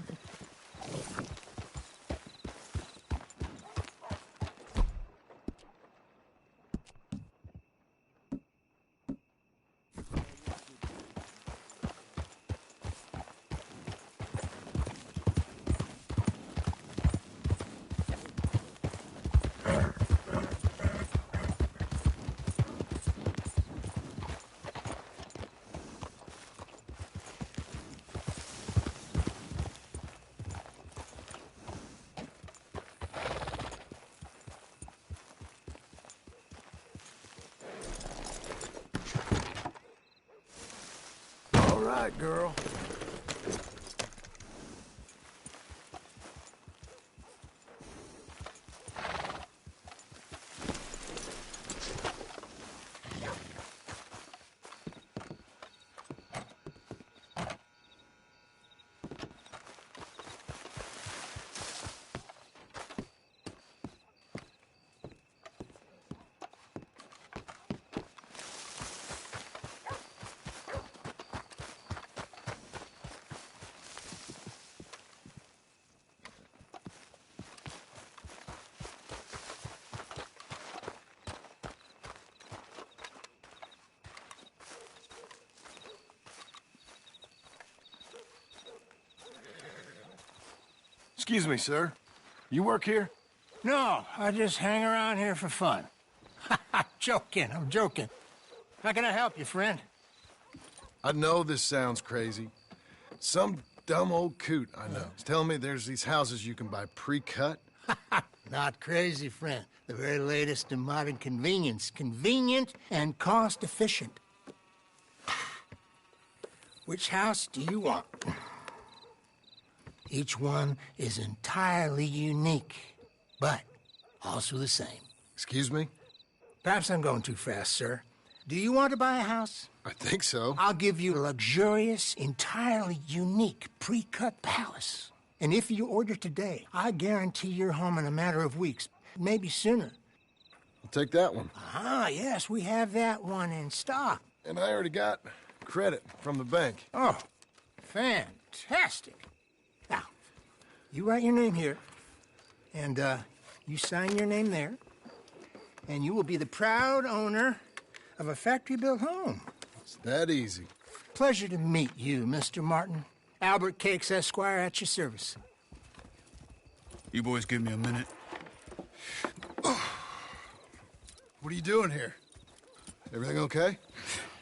All right, girl. Excuse me, sir. You work here? No, I just hang around here for fun. I'm joking. How can I help you, friend? I know this sounds crazy. Some dumb old coot I know is telling me there's these houses you can buy pre-cut. Not crazy, friend. The very latest in modern convenience. Convenient and cost-efficient. Which house do you want? Each one is entirely unique, but also the same. Excuse me? Perhaps I'm going too fast, sir. Do you want to buy a house? I think so. I'll give you a luxurious, entirely unique, pre-cut palace. And if you order today, I guarantee you're home in a matter of weeks, maybe sooner. I'll take that one. Ah, yes, we have that one in stock. And I already got credit from the bank. Oh, fantastic. Now, you write your name here, and you sign your name there, and you will be the proud owner of a factory-built home. It's that easy. Pleasure to meet you, Mr. Martin. Albert Cakes, Esquire, at your service. You boys give me a minute. What are you doing here? Everything okay?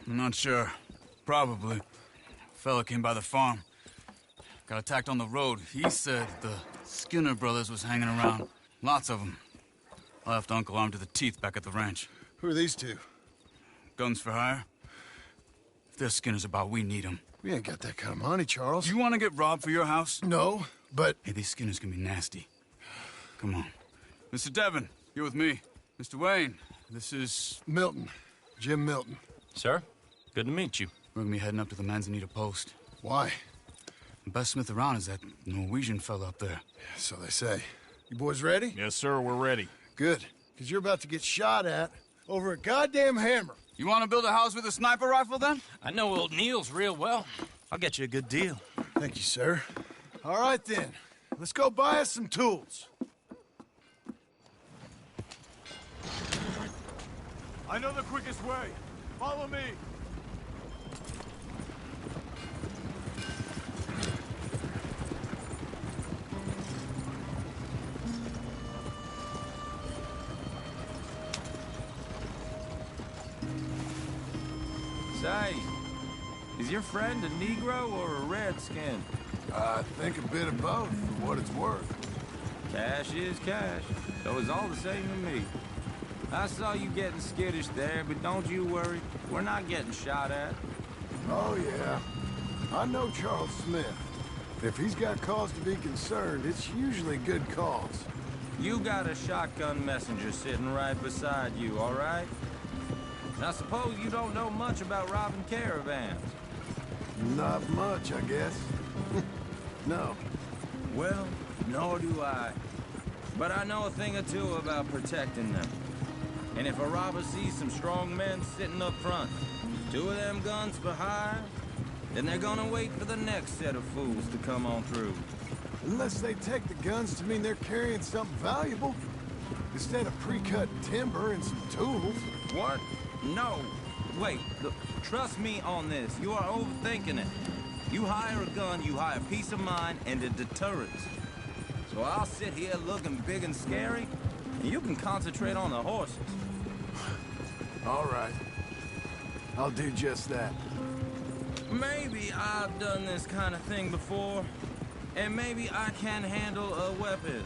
I'm not sure. Probably. Fella came by the farm. Got attacked on the road. He said the Skinner brothers was hanging around. Lots of them. I left Uncle armed to the teeth back at the ranch. Who are these two? Guns for hire. If they're Skinner's about, we need them. We ain't got that kind of money, Charles. You want to get robbed for your house? No, but... Hey, these Skinners can be nasty. Come on. Mr. Devon, you're with me. Mr. Wayne, this is... Milton. Jim Milton. Sir, good to meet you. We're gonna be heading up to the Manzanita post. Why? The best smith around is that Norwegian fella up there. Yeah, so they say. You boys ready? Yes, sir, we're ready. Good, because you're about to get shot at over a goddamn hammer. You want to build a house with a sniper rifle, then? I know old Neil's real well. I'll get you a good deal. Thank you, sir. All right, then. Let's go buy us some tools. I know the quickest way. Follow me. Say, is your friend a Negro or a Redskin? I think a bit of both, for what it's worth. Cash is cash, so it's all the same to me. I saw you getting skittish there, but don't you worry. We're not getting shot at. Oh, yeah. I know Charles Smith. If he's got cause to be concerned, it's usually good cause. You got a shotgun messenger sitting right beside you, all right? Now, suppose you don't know much about robbing caravans. Not much, I guess. No. Well, nor do I. But I know a thing or two about protecting them. And if a robber sees some strong men sitting up front, 2 of them guns for hire, then they're gonna wait for the next set of fools to come on through. Unless they take the guns to mean they're carrying something valuable. Instead of pre-cut timber and some tools. What? No. Wait, look, trust me on this. You are overthinking it. You hire a gun, you hire peace of mind and a deterrence. So I'll sit here looking big and scary, and you can concentrate on the horses. All right. I'll do just that. Maybe I've done this kind of thing before, and maybe I can handle a weapon.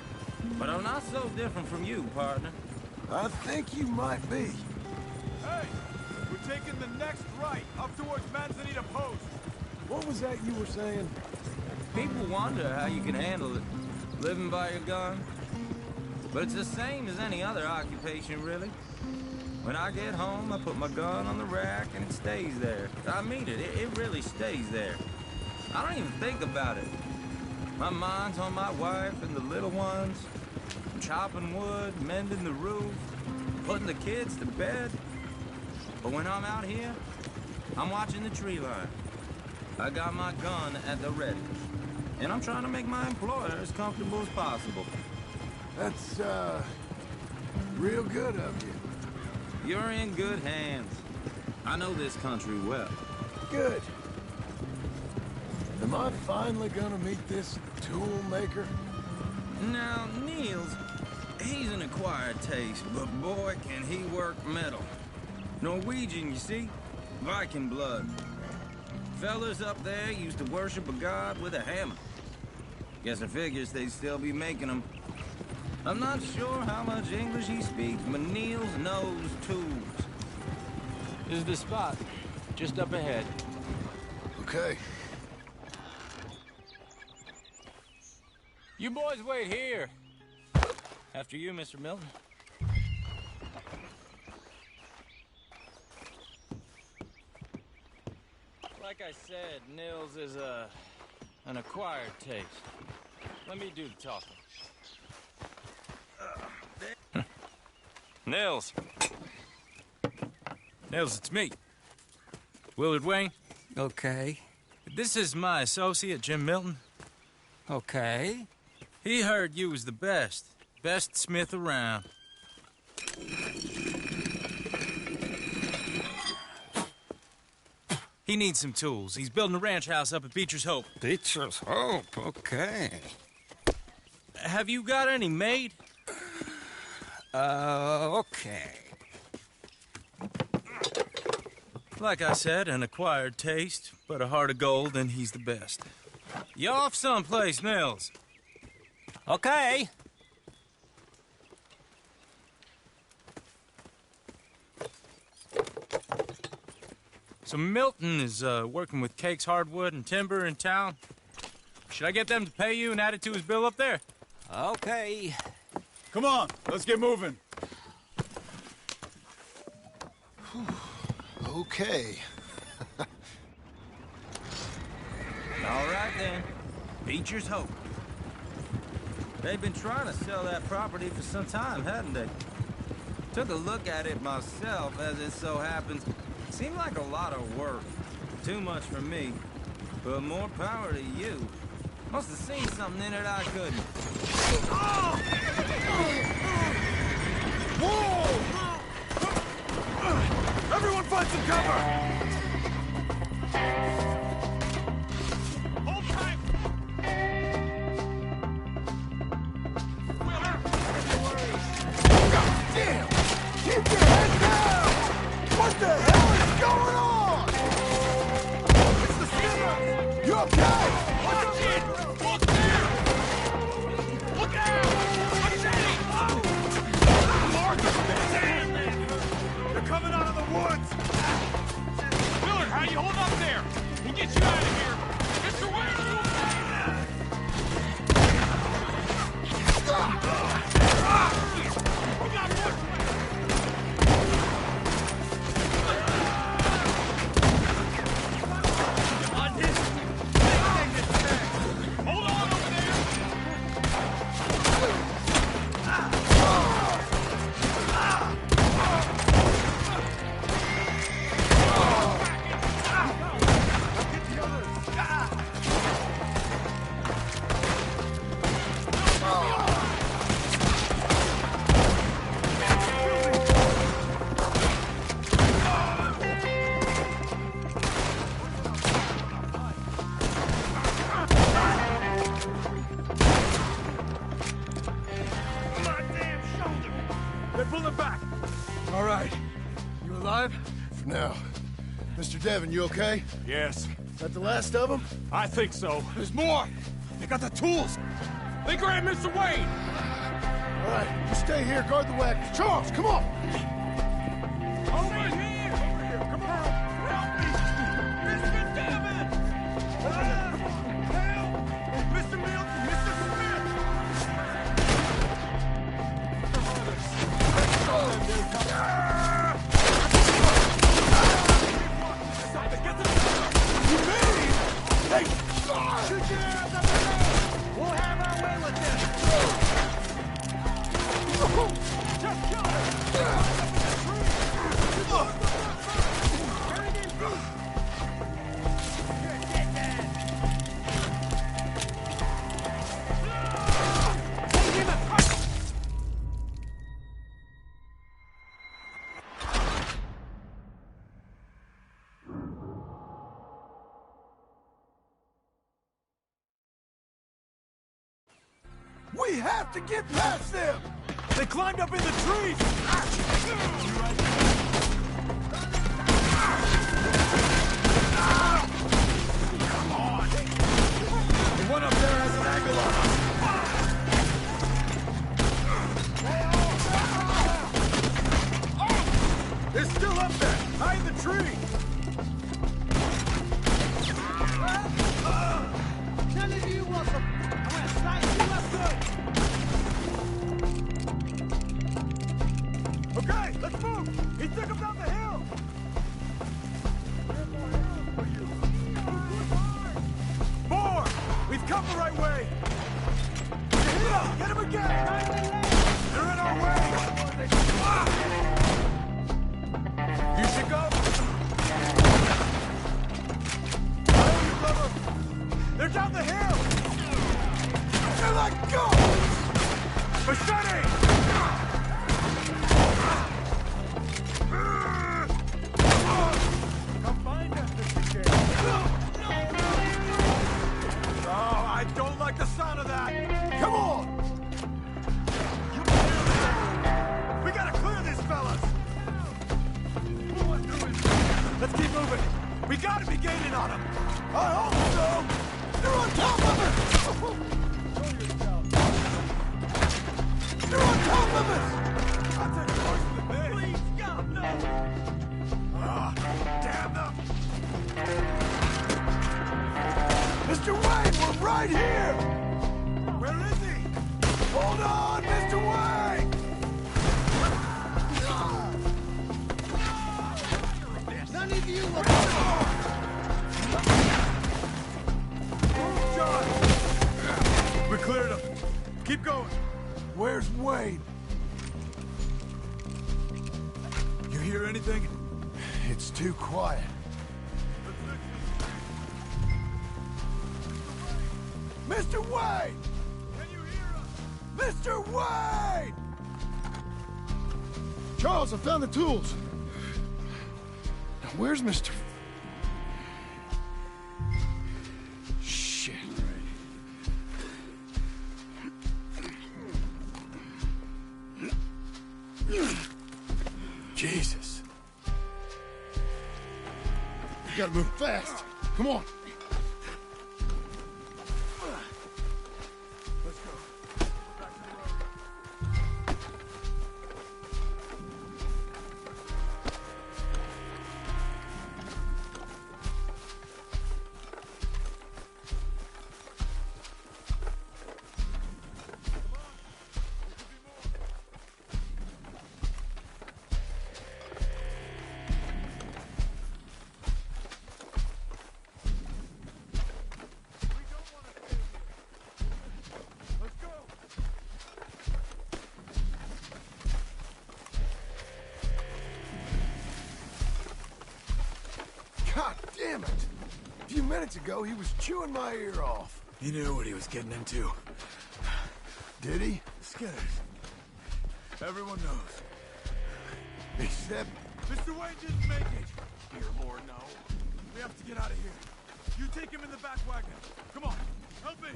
But I'm not so different from you, partner. I think you might be. Hey, we're taking the next right, up towards Manzanita Post. What was that you were saying? People wonder how you can handle it, living by your gun. But it's the same as any other occupation, really. When I get home, I put my gun on the rack and it stays there. I mean it, it really stays there. I don't even think about it. My mind's on my wife and the little ones. I'm chopping wood, mending the roof, putting the kids to bed. But when I'm out here, I'm watching the tree line. I got my gun at the ready. And I'm trying to make my employer as comfortable as possible. That's, real good of you. You're in good hands. I know this country well. Good. Am I finally gonna meet this tool maker? Now, Niels, he's an acquired taste, but boy, can he work metal. Norwegian, you see? Viking blood. Fellas up there used to worship a god with a hammer. Guess I figures they'd still be making them. I'm not sure how much English he speaks, but Niels knows tools. This is the spot. Just up ahead. Okay. You boys wait here. After you, Mr. Milton. Like I said, Nils is an acquired taste. Let me do the talking. Nils. Nils, it's me. Willard Wayne. Okay. This is my associate, Jim Milton. Okay. He heard you was the best. Best smith around. He needs some tools. He's building a ranch house up at Beecher's Hope. Beecher's Hope, okay. Have you got any made? Okay. Like I said, an acquired taste, but a heart of gold, and he's the best. You off someplace, Nils? Okay. So Milton is working with Cake's Hardwood and Timber in town. Should I get them to pay you and add it to his bill up there? Okay. Come on, let's get moving. Okay. All right, then. Beecher's Hope. They've been trying to sell that property for some time, hadn't they? Took a look at it myself, as it so happens. Seemed like a lot of work. Too much for me. But more power to you. Must have seen something in it I couldn't. Whoa! Everyone find some cover! Hold tight! God damn! Keep your head down! What the hell is going on? It's the Skinner! You okay? Watch it! Look there! Look out! I'm setting! They're coming out of the woods! Willard, how you hold up there? We'll get you out of here! Mr. Wayne, you we got more! Hold on over there! They're pulling back. All right. You alive? For now. Mr. Devon, you okay? Yes. Is that the last of them? I think so. There's more! They got the tools! They grabbed Mr. Wayne! All right, you stay here, guard the wagon. Charles, come on! Over here! Over here, come on! Help me! Mr. Devon! Help! Mr. Milton! Mr. Hey! Shoot your ass up ahead! We'll have our way with this! Just kill it! We have to get past them! They climbed up in the trees! Come on! The one up there has an angle on us! They're still up there! Hide the tree! Telling you what's up. I'm gonna slice you up good. Okay, let's move! He took him down the hill! More! We've come the right way! Hit him! Get him again! They're in our way! You should go! Follow you, brother! They're down the hill! They're like ghosts! Machete! Come find us, Mr. J. Oh, I don't like the sound of that! Come on! We gotta clear these fellas! Let's keep moving! We gotta be gaining on them! I hope so! They're on top of us! They're on top of us! I'll take it worse than this! Please, God, no! Ah, damn them! Mr. Wayne, we're right here! Where is he? Hold on, Mr. Wayne! None of you will... John! We cleared him. Keep going. Where's Wayne? You hear anything? It's too quiet. Mr. Wayne! Can you hear us? Mr. Wayne! Charles, I found the tools. Now, where's Mr... Shit. Jesus. You gotta move fast. Come on. Let's go. Back to the road. God damn it! A few minutes ago, he was chewing my ear off. He knew what he was getting into. Did he? Skinners. Everyone knows. Except... Mr. Wayne didn't make it. Dear Lord, no. We have to get out of here. You take him in the back wagon. Come on, help me.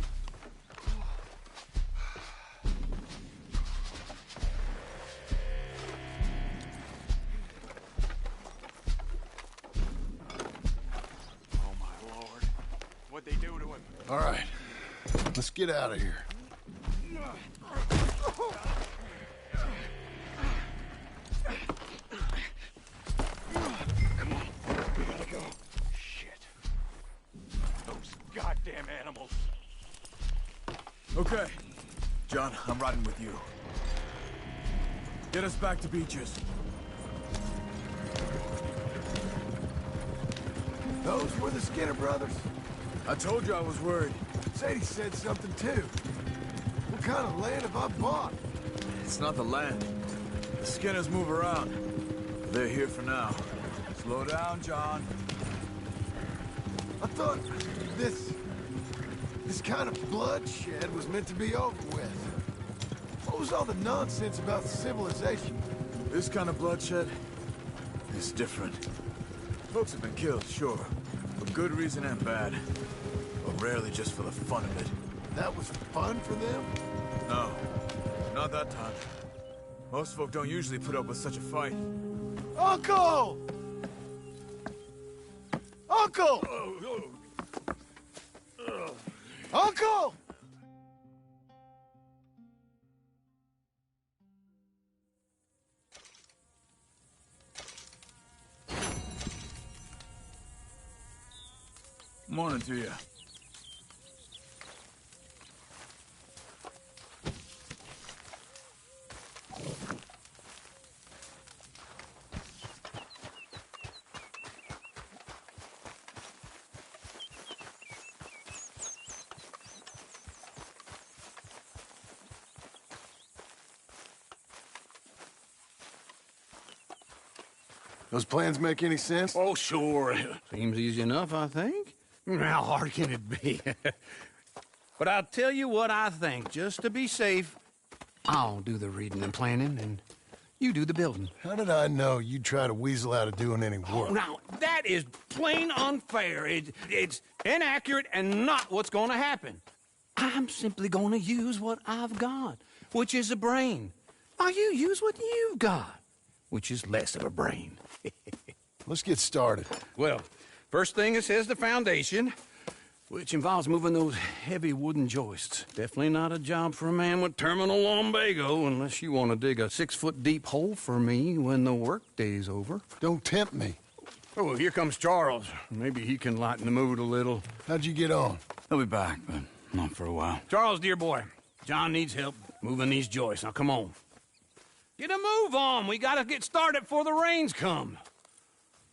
Oh, my Lord. What'd they do to him? All right, let's get out of here. Come on, we gotta go. Shit. Those goddamn animals. Okay. John, I'm riding with you. Get us back to Beecher's. Those were the Skinner brothers? I told you I was worried. Sadie said something too. What kind of land have I bought? It's not the land. The Skinners move around. They're here for now. Slow down, John. I thought this kind of bloodshed was meant to be over with. What was all the nonsense about civilization? This kind of bloodshed is different. Folks have been killed, sure. For good reason and bad. But rarely just for the fun of it. That was fun for them? No, not that time. Most folk don't usually put up with such a fight. Uncle! Uncle! Uncle! Morning to you. Those plans make any sense? Oh, sure. Seems easy enough, I think. How hard can it be? But I'll tell you what I think. Just to be safe, I'll do the reading and planning, and you do the building. How did I know you'd try to weasel out of doing any work? Oh, now, that is plain unfair. It's inaccurate and not what's going to happen. I'm simply going to use what I've got, which is a brain. While you use what you've got, which is less of a brain. Let's get started. Well, first thing it says the foundation, which involves moving those heavy wooden joists. Definitely not a job for a man with terminal lumbago, unless you want to dig a 6-foot deep hole for me when the workday's over. Don't tempt me. Oh, here comes Charles. Maybe he can lighten the mood a little. How'd you get on? He'll be back, but not for a while. Charles, dear boy, John needs help moving these joists. Now, come on. Get a move on. We gotta get started before the rains come.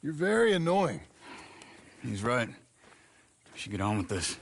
You're very annoying. He's right. We should get on with this.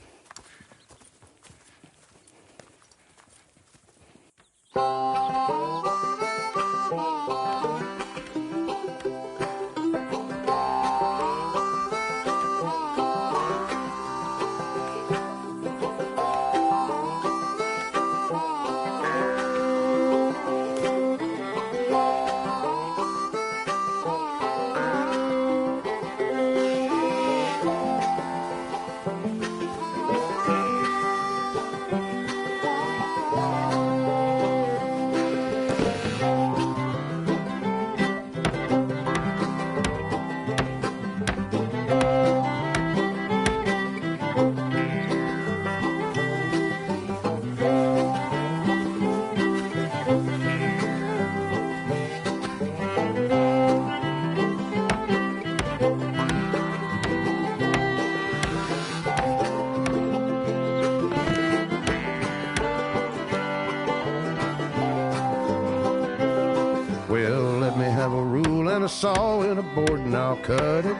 Saw and a board and I'll cut it.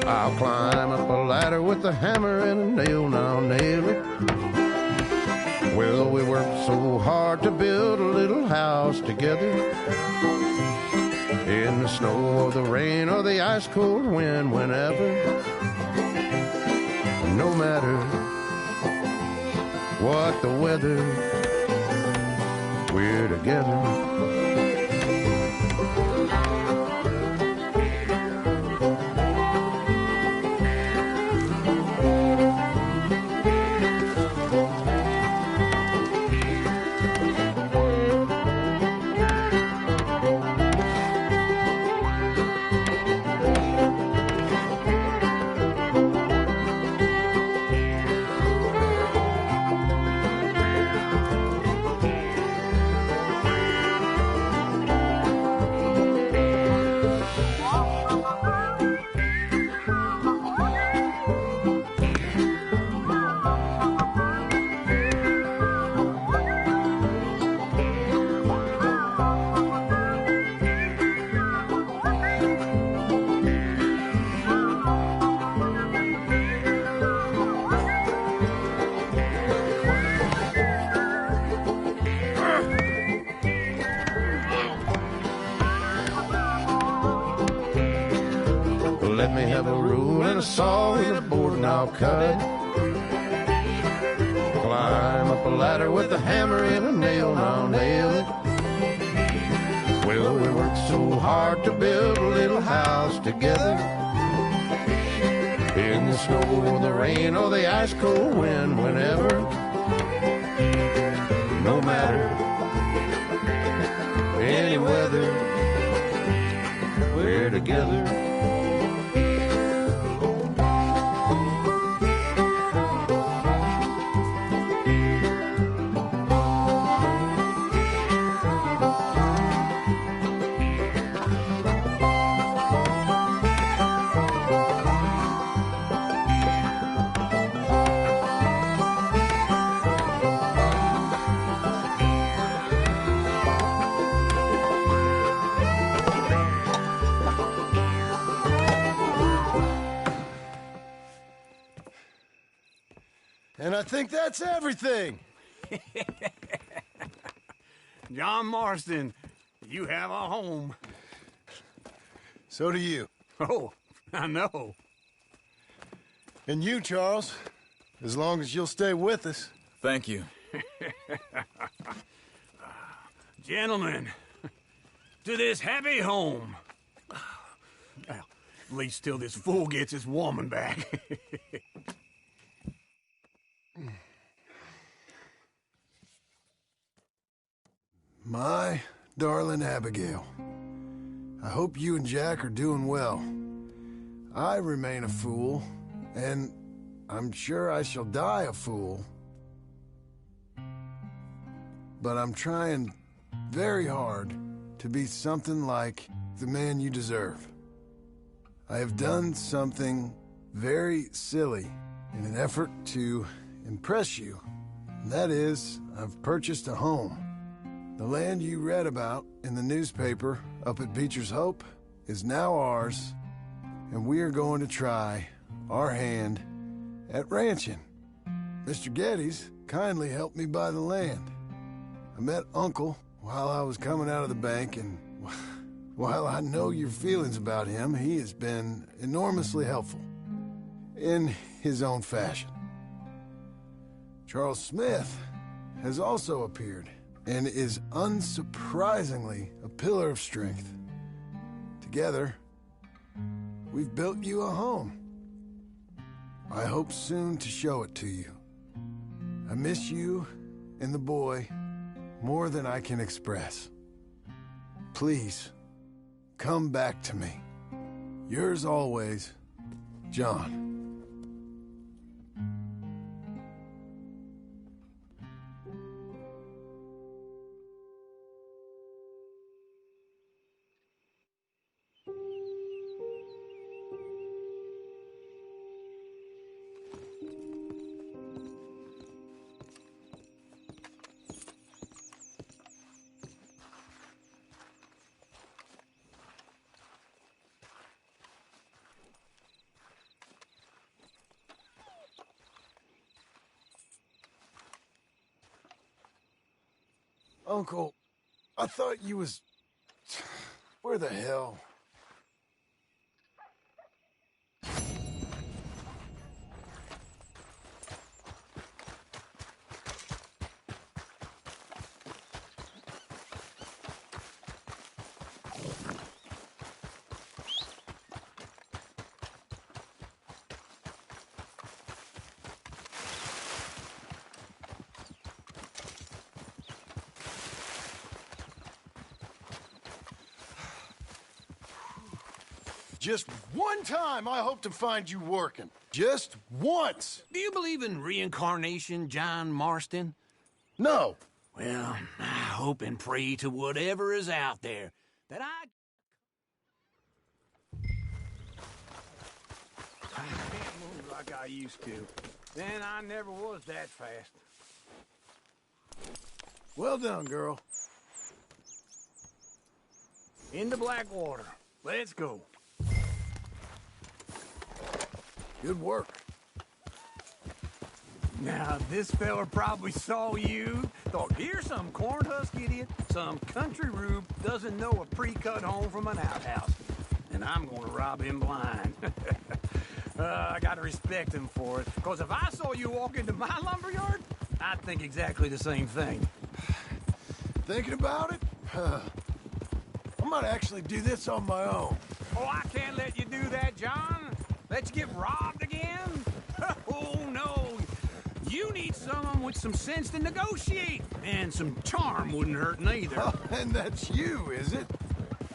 I'll climb up a ladder with a hammer and a nail and I'll nail it. Well, we worked so hard to build a little house together. In the snow or the rain or the ice cold wind, whenever. No matter what the weather, we're together. Let me have a rule and a saw and a board and I'll cut. Climb up a ladder with a hammer and a nail and I'll nail it. Well, we worked so hard to build a little house together. In the snow or the rain or the ice cold wind, whenever. no matter any weather, we're together. And I think that's everything. John Marston, you have a home. So do you. Oh, I know. And you, Charles, as long as you'll stay with us. Thank you. Gentlemen, to this happy home. Well, at least till this fool gets his woman back. My darling Abigail, I hope you and Jack are doing well. I remain a fool, and I'm sure I shall die a fool. But I'm trying very hard to be something like the man you deserve. I have done something very silly in an effort to impress you. And that is, I've purchased a home. The land you read about in the newspaper up at Beecher's Hope is now ours, and we are going to try our hand at ranching. Mr. Geddes kindly helped me buy the land. I met Uncle while I was coming out of the bank, and while I know your feelings about him, he has been enormously helpful in his own fashion. Charles Smith has also appeared and is unsurprisingly a pillar of strength. Together, we've built you a home. I hope soon to show it to you. I miss you and the boy more than I can express. Please, come back to me. Yours always, John. Uncle, I thought you was... Where the hell? Just one time I hope to find you working. Just once. Do you believe in reincarnation, John Marston? No. Well, I hope and pray to whatever is out there that I can't move like I used to. Then I never was that fast. Well done, girl. Into Blackwater. Let's go. Good work. Now, this fella probably saw you, thought, here's some corn-husk idiot, some country rube doesn't know a pre-cut home from an outhouse. And I'm gonna rob him blind. I gotta respect him for it, because if I saw you walk into my lumberyard, I'd think exactly the same thing. Thinking about it? I might actually do this on my own. Oh, I can't let you do that, John. Let you get robbed again? Oh, no. You need someone with some sense to negotiate. And some charm wouldn't hurt neither. Oh, and that's you, is it?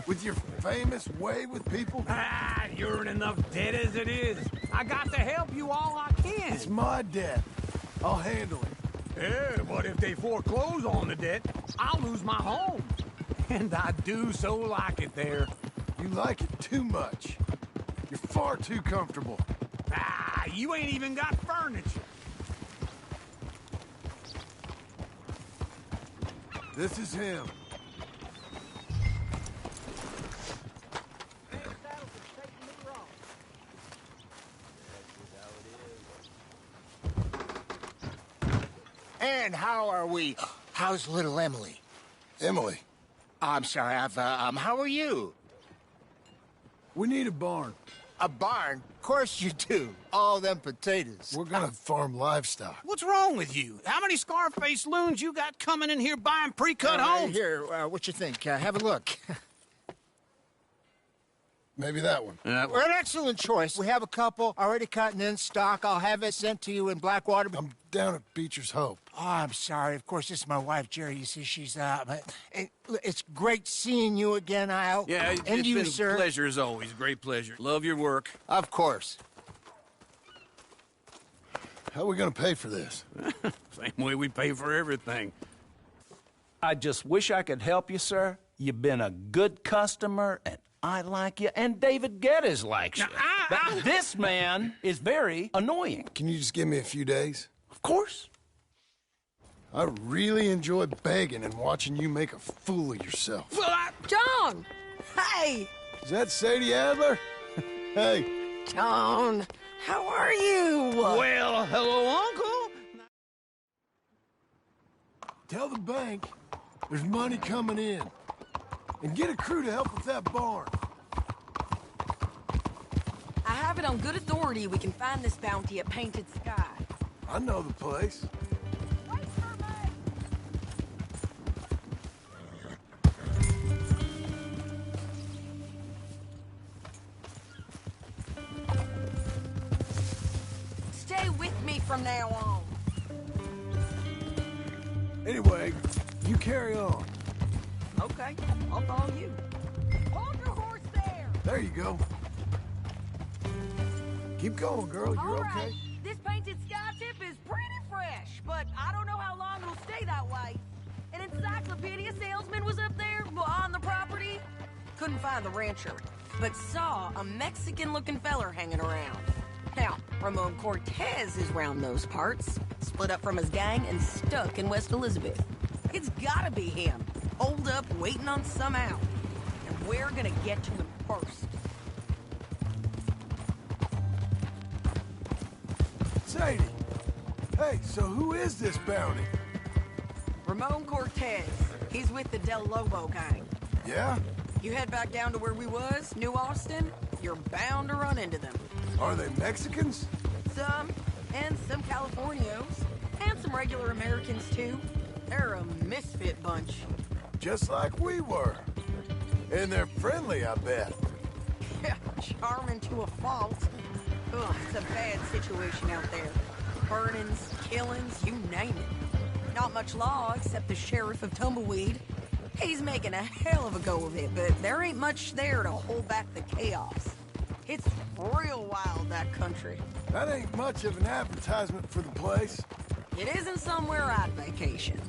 With your famous way with people? Ah, you're in enough debt as it is. I got to help you all I can. It's my debt. I'll handle it. Yeah, but if they foreclose on the debt, I'll lose my home. And I do so like it there. You like it too much. You're far too comfortable. Ah, you ain't even got furniture. This is him. And how are we? How's little Emily? Emily. I'm sorry, how are you? We need a barn. A barn? Of course you do. All them potatoes. We're gonna farm livestock. What's wrong with you? How many Scarface loons you got coming in here buying pre-cut homes? Here, what you think? Have a look. Maybe that one. We're an excellent choice. We have a couple already cut and in stock. I'll have it sent to you in Blackwater. I'm down at Beecher's Hope. Oh, I'm sorry. Of course, this is my wife, Jerry. You see, she's it's great seeing you again, Al. Yeah, and it's you, been sir. a pleasure as always. Great pleasure. Love your work. Of course. How are we gonna pay for this? Same way we pay for everything. I just wish I could help you, sir. You've been a good customer, and I like you, and David Geddes likes you. But this man is very annoying. Can you just give me a few days? Of course. I really enjoy begging and watching you make a fool of yourself. John! Hey! Is that Sadie Adler? Hey. John, how are you? Well, hello, Uncle. Tell the bank there's money coming in. And get a crew to help with that barn. I have it on good authority we can find this bounty at Painted Sky. I know the place. Wait for me! Stay with me from now on. Anyway, you carry on. Okay, I'll follow you. Hold your horse there! There you go. Keep going, girl. You're All right. okay. This Painted Sky tip is pretty fresh, but I don't know how long it'll stay that way. An encyclopedia salesman was up there on the property. Couldn't find the rancher, but saw a Mexican-looking feller hanging around. Now, Ramon Cortez is round those parts, split up from his gang and stuck in West Elizabeth. It's gotta be him, holed up waiting on some out. And we're gonna get to him first. Sadie. Hey, so who is this bounty? Ramon Cortez. He's with the Del Lobo gang. Yeah? You head back down to where we was, New Austin, you're bound to run into them. Are they Mexicans? Some, and some Californios, and some regular Americans too. They're a misfit bunch. Just like we were. And they're friendly, I bet. Yeah, charming to a fault. Ugh, it's a bad situation out there. Burnings, killings, you name it. Not much law except the sheriff of Tumbleweed. He's making a hell of a go of it, but there ain't much there to hold back the chaos. It's real wild, that country. That ain't much of an advertisement for the place. It isn't somewhere I'd vacation,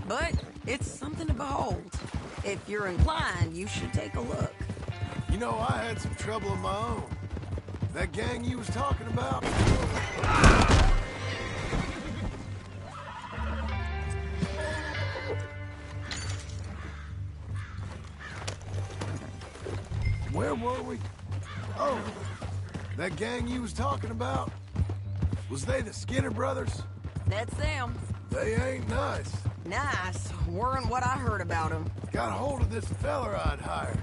but it's something to behold. If you're inclined, you should take a look. You know, I had some trouble of my own. That gang you was talking about? Where were we? Oh, that gang you was talking about? Was they the Skinner brothers? That's them. They ain't nice. Nice. Weren't what I heard about them. Got hold of this feller I'd hired.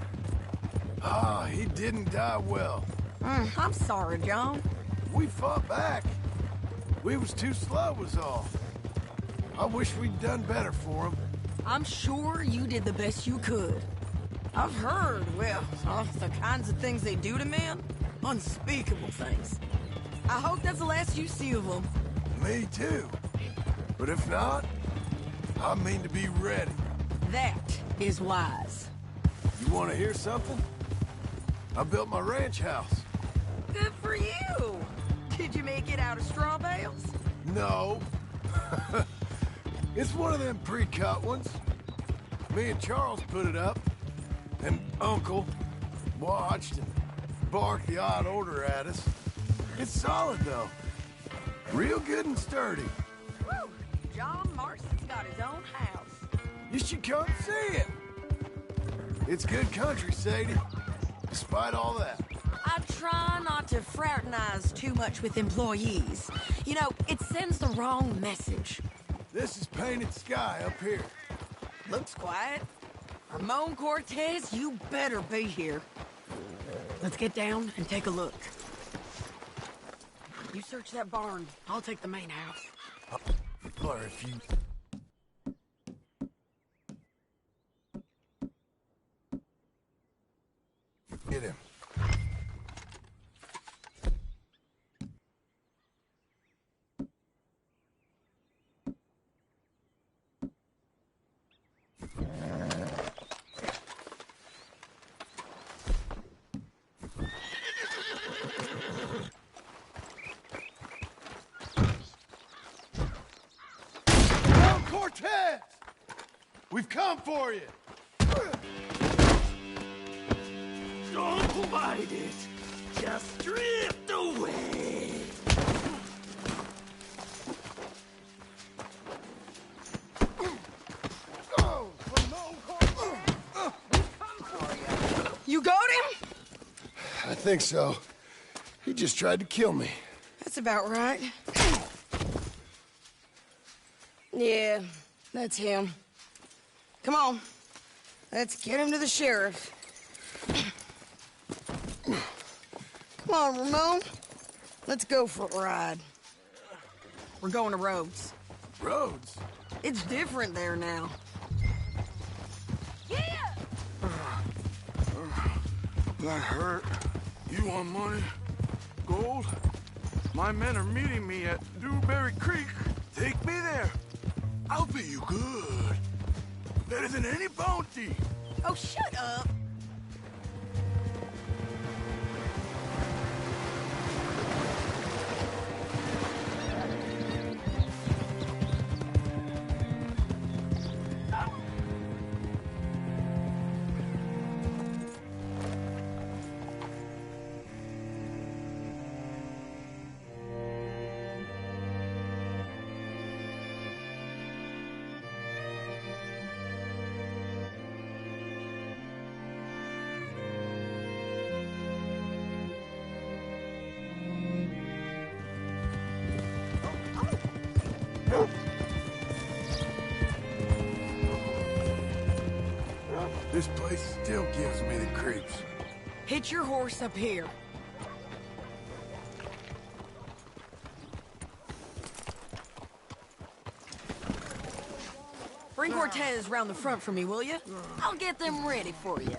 Ah, he didn't die well. I'm sorry, John. We fought back. We was too slow was all. I wish we'd done better for him. I'm sure you did the best you could. I've heard, well, the kinds of things they do to men. Unspeakable things. I hope that's the last you see of them. Me too. But if not, I mean to be ready. That is wise. You want to hear something? I built my ranch house. Good for you. Did you make it out of straw bales? No. It's one of them pre-cut ones. Me and Charles put it up, and Uncle watched and barked the odd order at us. It's solid, though. Real good and sturdy. Woo! John Marston's got his own house. You should come see it. It's good country, Sadie. Despite all that. I try not to fraternize too much with employees. You know, it sends the wrong message. This is painted sky up here. Looks quiet. Ramon Cortez, you better be here. Let's get down and take a look. You search that barn. I'll take the main house. Or if you... Get him. Cortez! We've come for you! Don't fight it! Just drift away! You got him? I think so. He just tried to kill me. That's about right. Yeah, that's him. Come on. Let's get him to the sheriff. Come on, Ramon. Let's go for a ride. We're going to Rhodes. Rhodes? It's different there now. Yeah! That hurt. You want money? Gold? My men are meeting me at Dewberry Creek. Take me there. I'll pay you good. Better than any bounty. Oh, shut up. This place still gives me the creeps. Hitch your horse up here. Bring Cortez round the front for me, will you? I'll get them ready for you.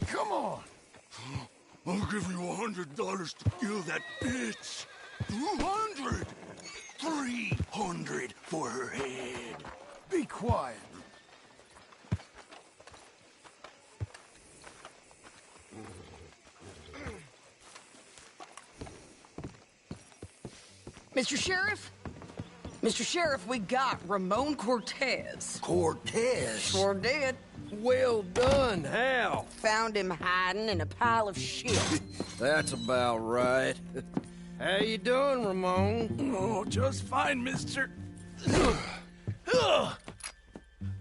Come on! I'll give you $100 to kill that bitch. 200! 300 for her head. Be quiet. Mr. Sheriff? Mr. Sheriff, we got Ramon Cortez. Cortez? Sure did. Well done. How? Found him hiding in a pile of shit. That's about right. How you doing, Ramon? Oh, just fine, mister.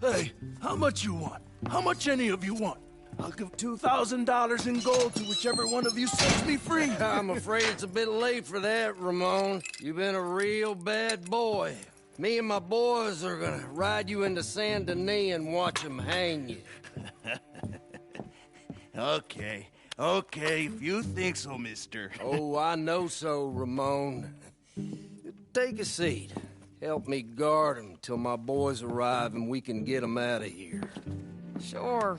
Hey, how much you want? How much any of you want? I'll give $2,000 in gold to whichever one of you sets me free. I'm afraid it's a bit late for that, Ramon. You've been a real bad boy. Me and my boys are gonna ride you into Saint Denis and watch them hang you. Okay, Okay, if you think so, mister. Oh, I know so, Ramon. Take a seat. Help me guard him till my boys arrive and we can get him out of here. Sure.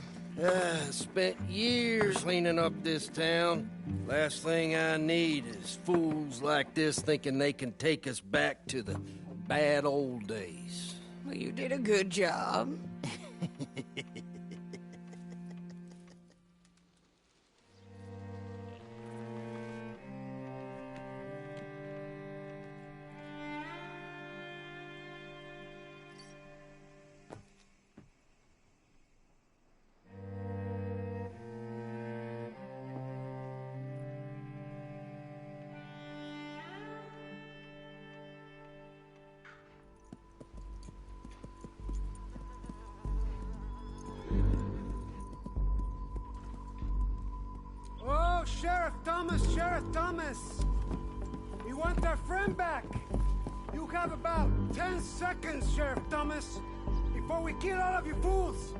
Spent years cleaning up this town. Last thing I need is fools like this thinking they can take us back to the bad old days. Well, you did a good job. Oh, Sheriff Thomas! We want our friend back! You have about 10 seconds, Sheriff Thomas, before we kill all of you fools!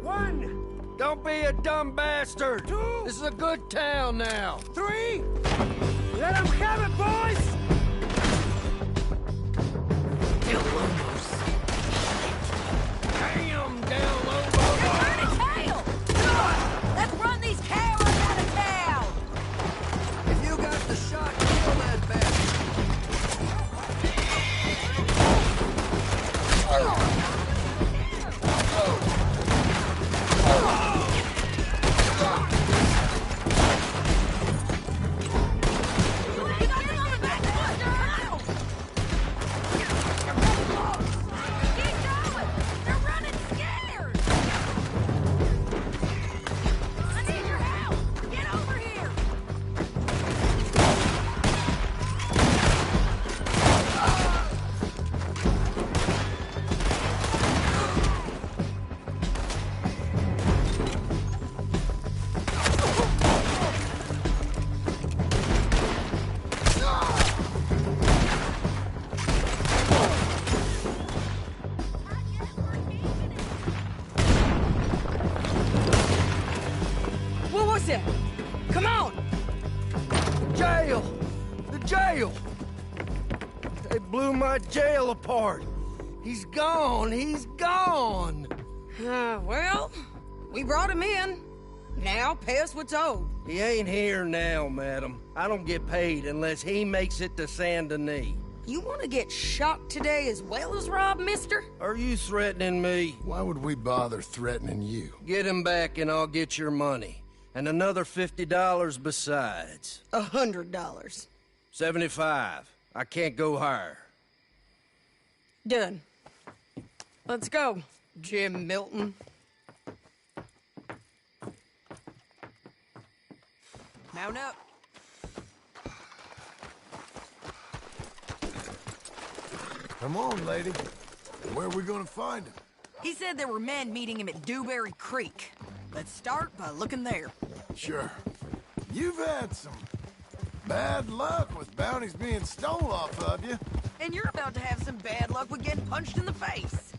1! Don't be a dumb bastard! 2! This is a good town now! 3! Let them have it, boys! Damn, down low, Turn tail! Let's run these cowards out of town! If you got the shot, kill that bastard! Come on! Jail! The jail! They blew my jail apart. He's gone. He's gone. Well, we brought him in. Now pay us what's owed. He ain't here now, madam. I don't get paid unless he makes it to Saint Denis. You want to get shot today as well as rob, mister? Are you threatening me? Why would we bother threatening you? Get him back and I'll get your money. And another $50 besides. $100. 75. I can't go higher. Done. Let's go, Jim Milton. Mount up. Come on, lady. Where are we gonna find him? He said there were men meeting him at Dewberry Creek. Let's start by looking there. Sure. You've had some bad luck with bounties being stole off of you. And you're about to have some bad luck with getting punched in the face.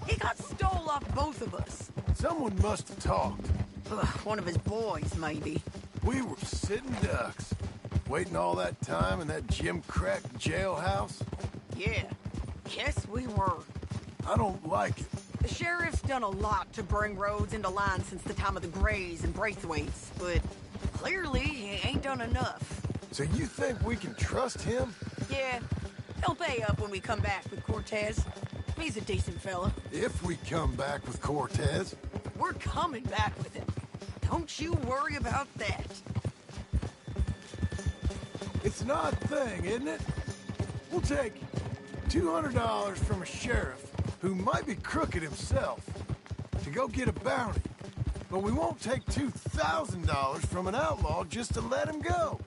He got stole off both of us. Someone must have talked. Ugh, one of his boys, maybe. We were sitting ducks, waiting all that time in that Jim Crack jailhouse. Yeah, yes we were. I don't like it. The sheriff's done a lot to bring roads into line since the time of the Grays and Braithwaites, but clearly he ain't done enough. So you think we can trust him? Yeah, he'll pay up when we come back with Cortez. He's a decent fella. If we come back with Cortez. We're coming back with him. Don't you worry about that. It's an odd thing, isn't it? We'll take $200 from a sheriff who might be crooked himself to go get a bounty. But we won't take $2,000 from an outlaw just to let him go.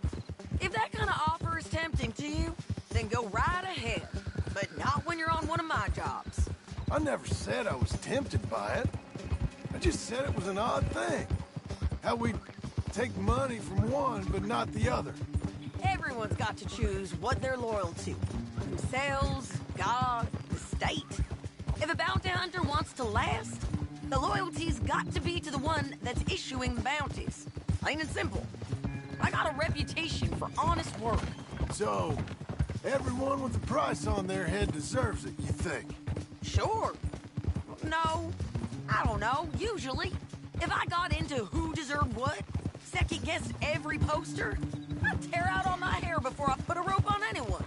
If that kind of offer is tempting to you, then go right ahead. But not when you're on one of my jobs. I never said I was tempted by it. I just said it was an odd thing. How we take money from one but not the other. Everyone's got to choose what they're loyal to. Themselves, God, the state. If a bounty hunter wants to last, the loyalty's got to be to the one that's issuing the bounties. Plain and simple. I got a reputation for honest work. So, everyone with a price on their head deserves it, you think? Sure. No, I don't know, usually. If I got into who deserved what, second-guessed every poster, I'd tear out all my hair before I put a rope on anyone.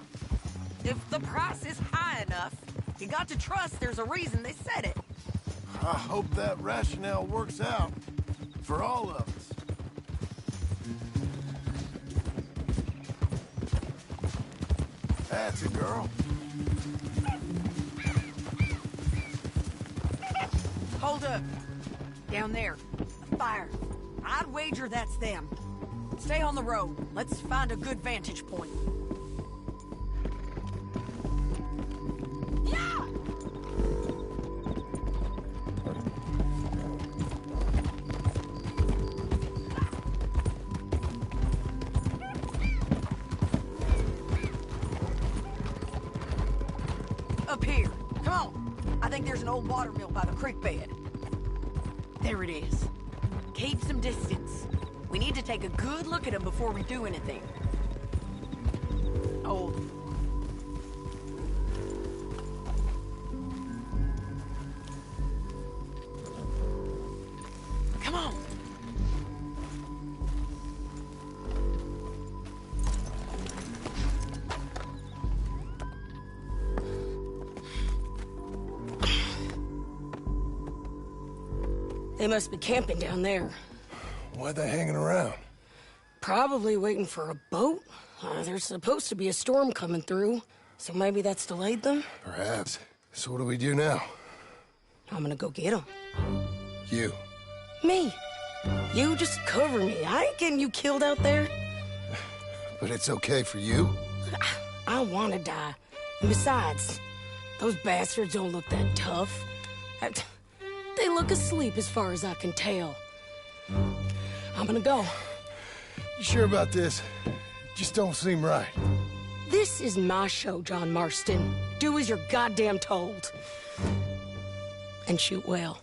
If the price is high enough, you got to trust there's a reason they said it. I hope that rationale works out for all of us. That's a girl. Hold up. Down there. A fire. I'd wager that's them. Stay on the road. Let's find a good vantage point. Yeah! Up here. Come on. I think there's an old water mill by the creek bed. There it is. Keep some distance. We need to take a good look at him before we do anything. Oh. Come on. They must be camping down there. Why are they hanging around? Probably waiting for a boat. There's supposed to be a storm coming through, so maybe that's delayed them? Perhaps. So what do we do now? I'm gonna go get them. You. Me. You just cover me. I ain't getting you killed out there. But it's okay for you? I wanna die. And besides, those bastards don't look that tough. They look asleep as far as I can tell. I'm gonna go. You sure about this? Just don't seem right. This is my show, John Marston. Do as you're goddamn told. And shoot well.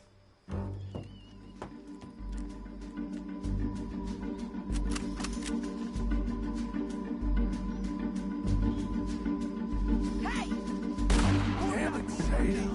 Hey! Damn it, Sadie.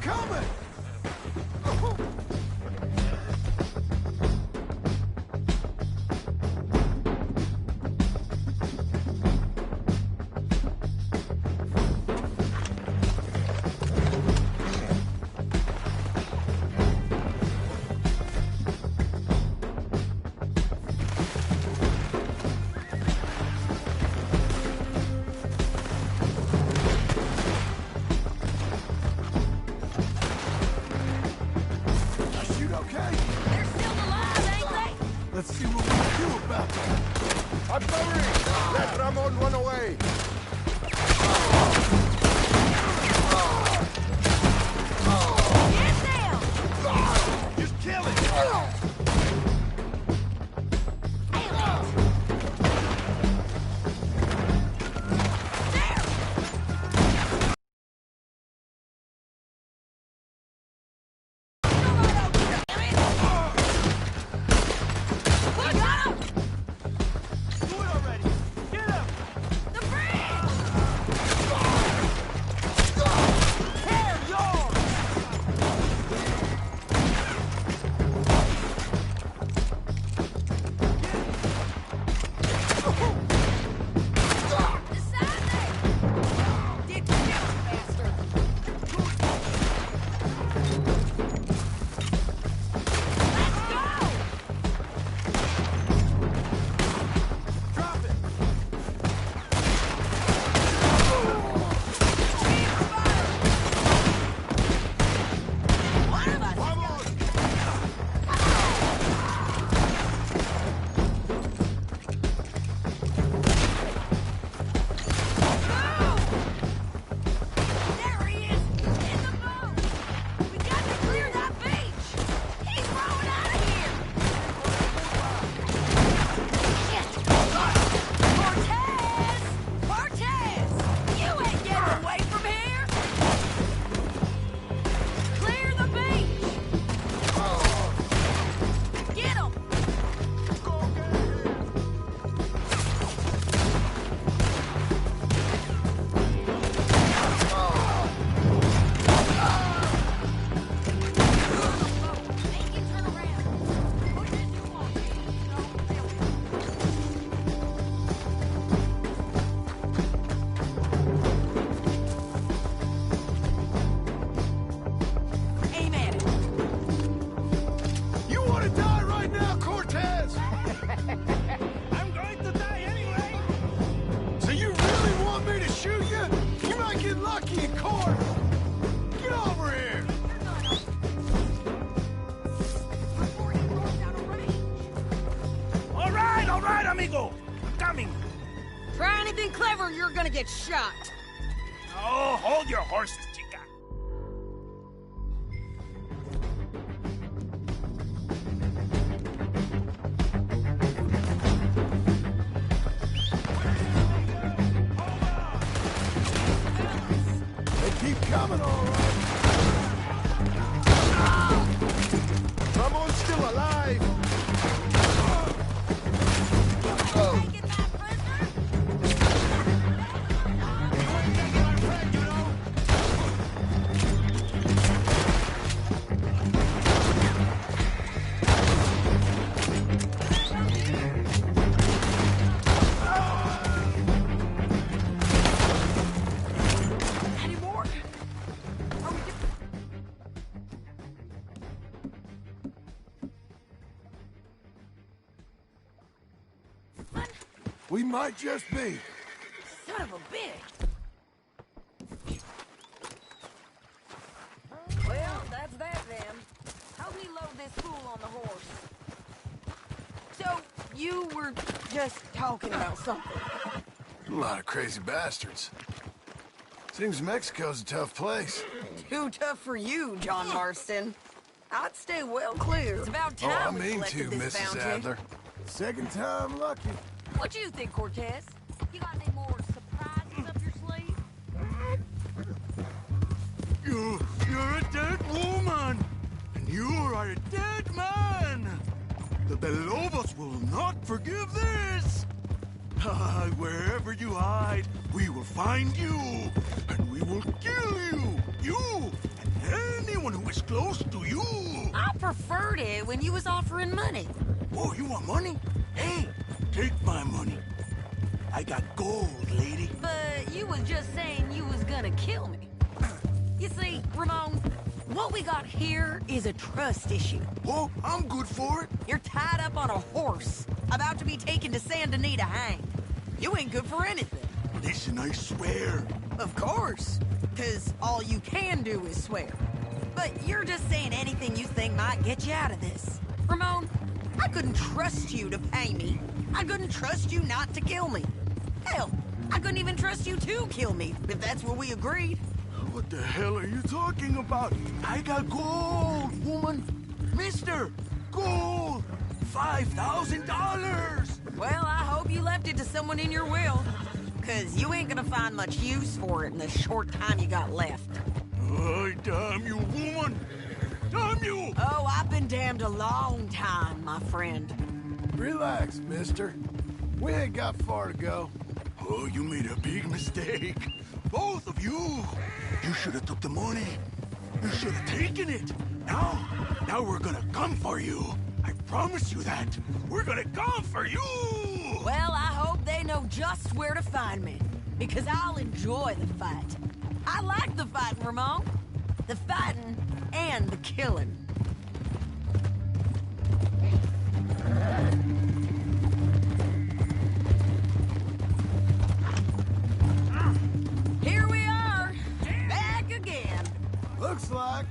coming! Let's see what we can do about that. Artillery! Let Ramon run away! Get down! Just kill it! Try anything clever, you're gonna get shot. Oh, hold your horses, chica. They keep coming, all right. Ramon's still alive! We might just be. Son of a bitch. Well, that's that then. Help me load this fool on the horse. So, you were just talking about something. A lot of crazy bastards. Seems Mexico's a tough place. Too tough for you, John Marston. I'd stay well clear. It's about Oh, I time we mean collected to, this Mrs. bounty. Adler. Second time lucky. What you think, Cortez? You got any more surprises up your sleeve? You're a dead woman, and you are a dead man. The Belobos will not forgive this. Wherever you hide, we will find you, and we will kill you. You and someone who is close to you. I preferred it when you was offering money. Oh, you want money? Hey, take my money. I got gold, lady. But you was just saying you was gonna kill me. You see, Ramon, what we got here is a trust issue. Oh, I'm good for it. You're tied up on a horse, about to be taken to Saint Denis to hang. You ain't good for anything. Listen, I swear. Of course, because all you can do is swear. But you're just saying anything you think might get you out of this. Ramon, I couldn't trust you to pay me. I couldn't trust you not to kill me. Hell, I couldn't even trust you to kill me, if that's what we agreed. What the hell are you talking about? I got gold, woman. Mister, gold. $5,000. Well, I hope you left it to someone in your will. Because you ain't gonna find much use for it in the short time you got left. Oh, damn you, woman! Damn you! Oh, I've been damned a long time, my friend. Relax, mister. We ain't got far to go. Oh, you made a big mistake. Both of you. You should have took the money. You should have taken it. Now we're gonna come for you. I promise you that. We're gonna come for you! Well, I hope they know just where to find me. Because I'll enjoy the fight. I like the fighting, Ramon. The fighting and the killing. Here we are, back again. Looks like.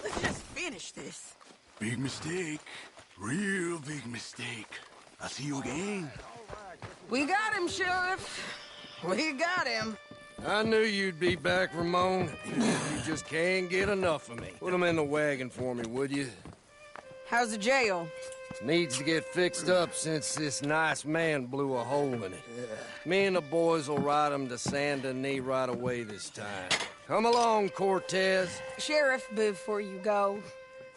Let's just finish this. Big mistake. Real big mistake. I'll see you again. We got him, Sheriff. We got him. I knew you'd be back, Ramon. You just can't get enough of me. Put him in the wagon for me, would you? How's the jail? Needs to get fixed up since this nice man blew a hole in it. Me and the boys will ride him to Saint Denis right away this time. Come along, Cortez. Sheriff, before you go,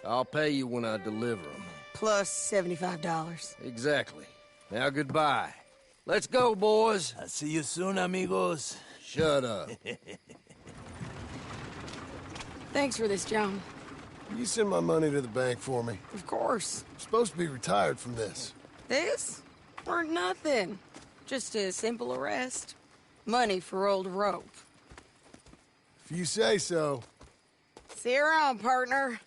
I'll pay you when I deliver him. plus $75. Exactly. Now goodbye. Let's go, boys. I'll see you soon, amigos. Shut up. Thanks for this, John. You send my money to the bank for me. Of course. I'm supposed to be retired from this. This? Or nothing. Just a simple arrest. Money for old rope. If you say so. See you around, partner.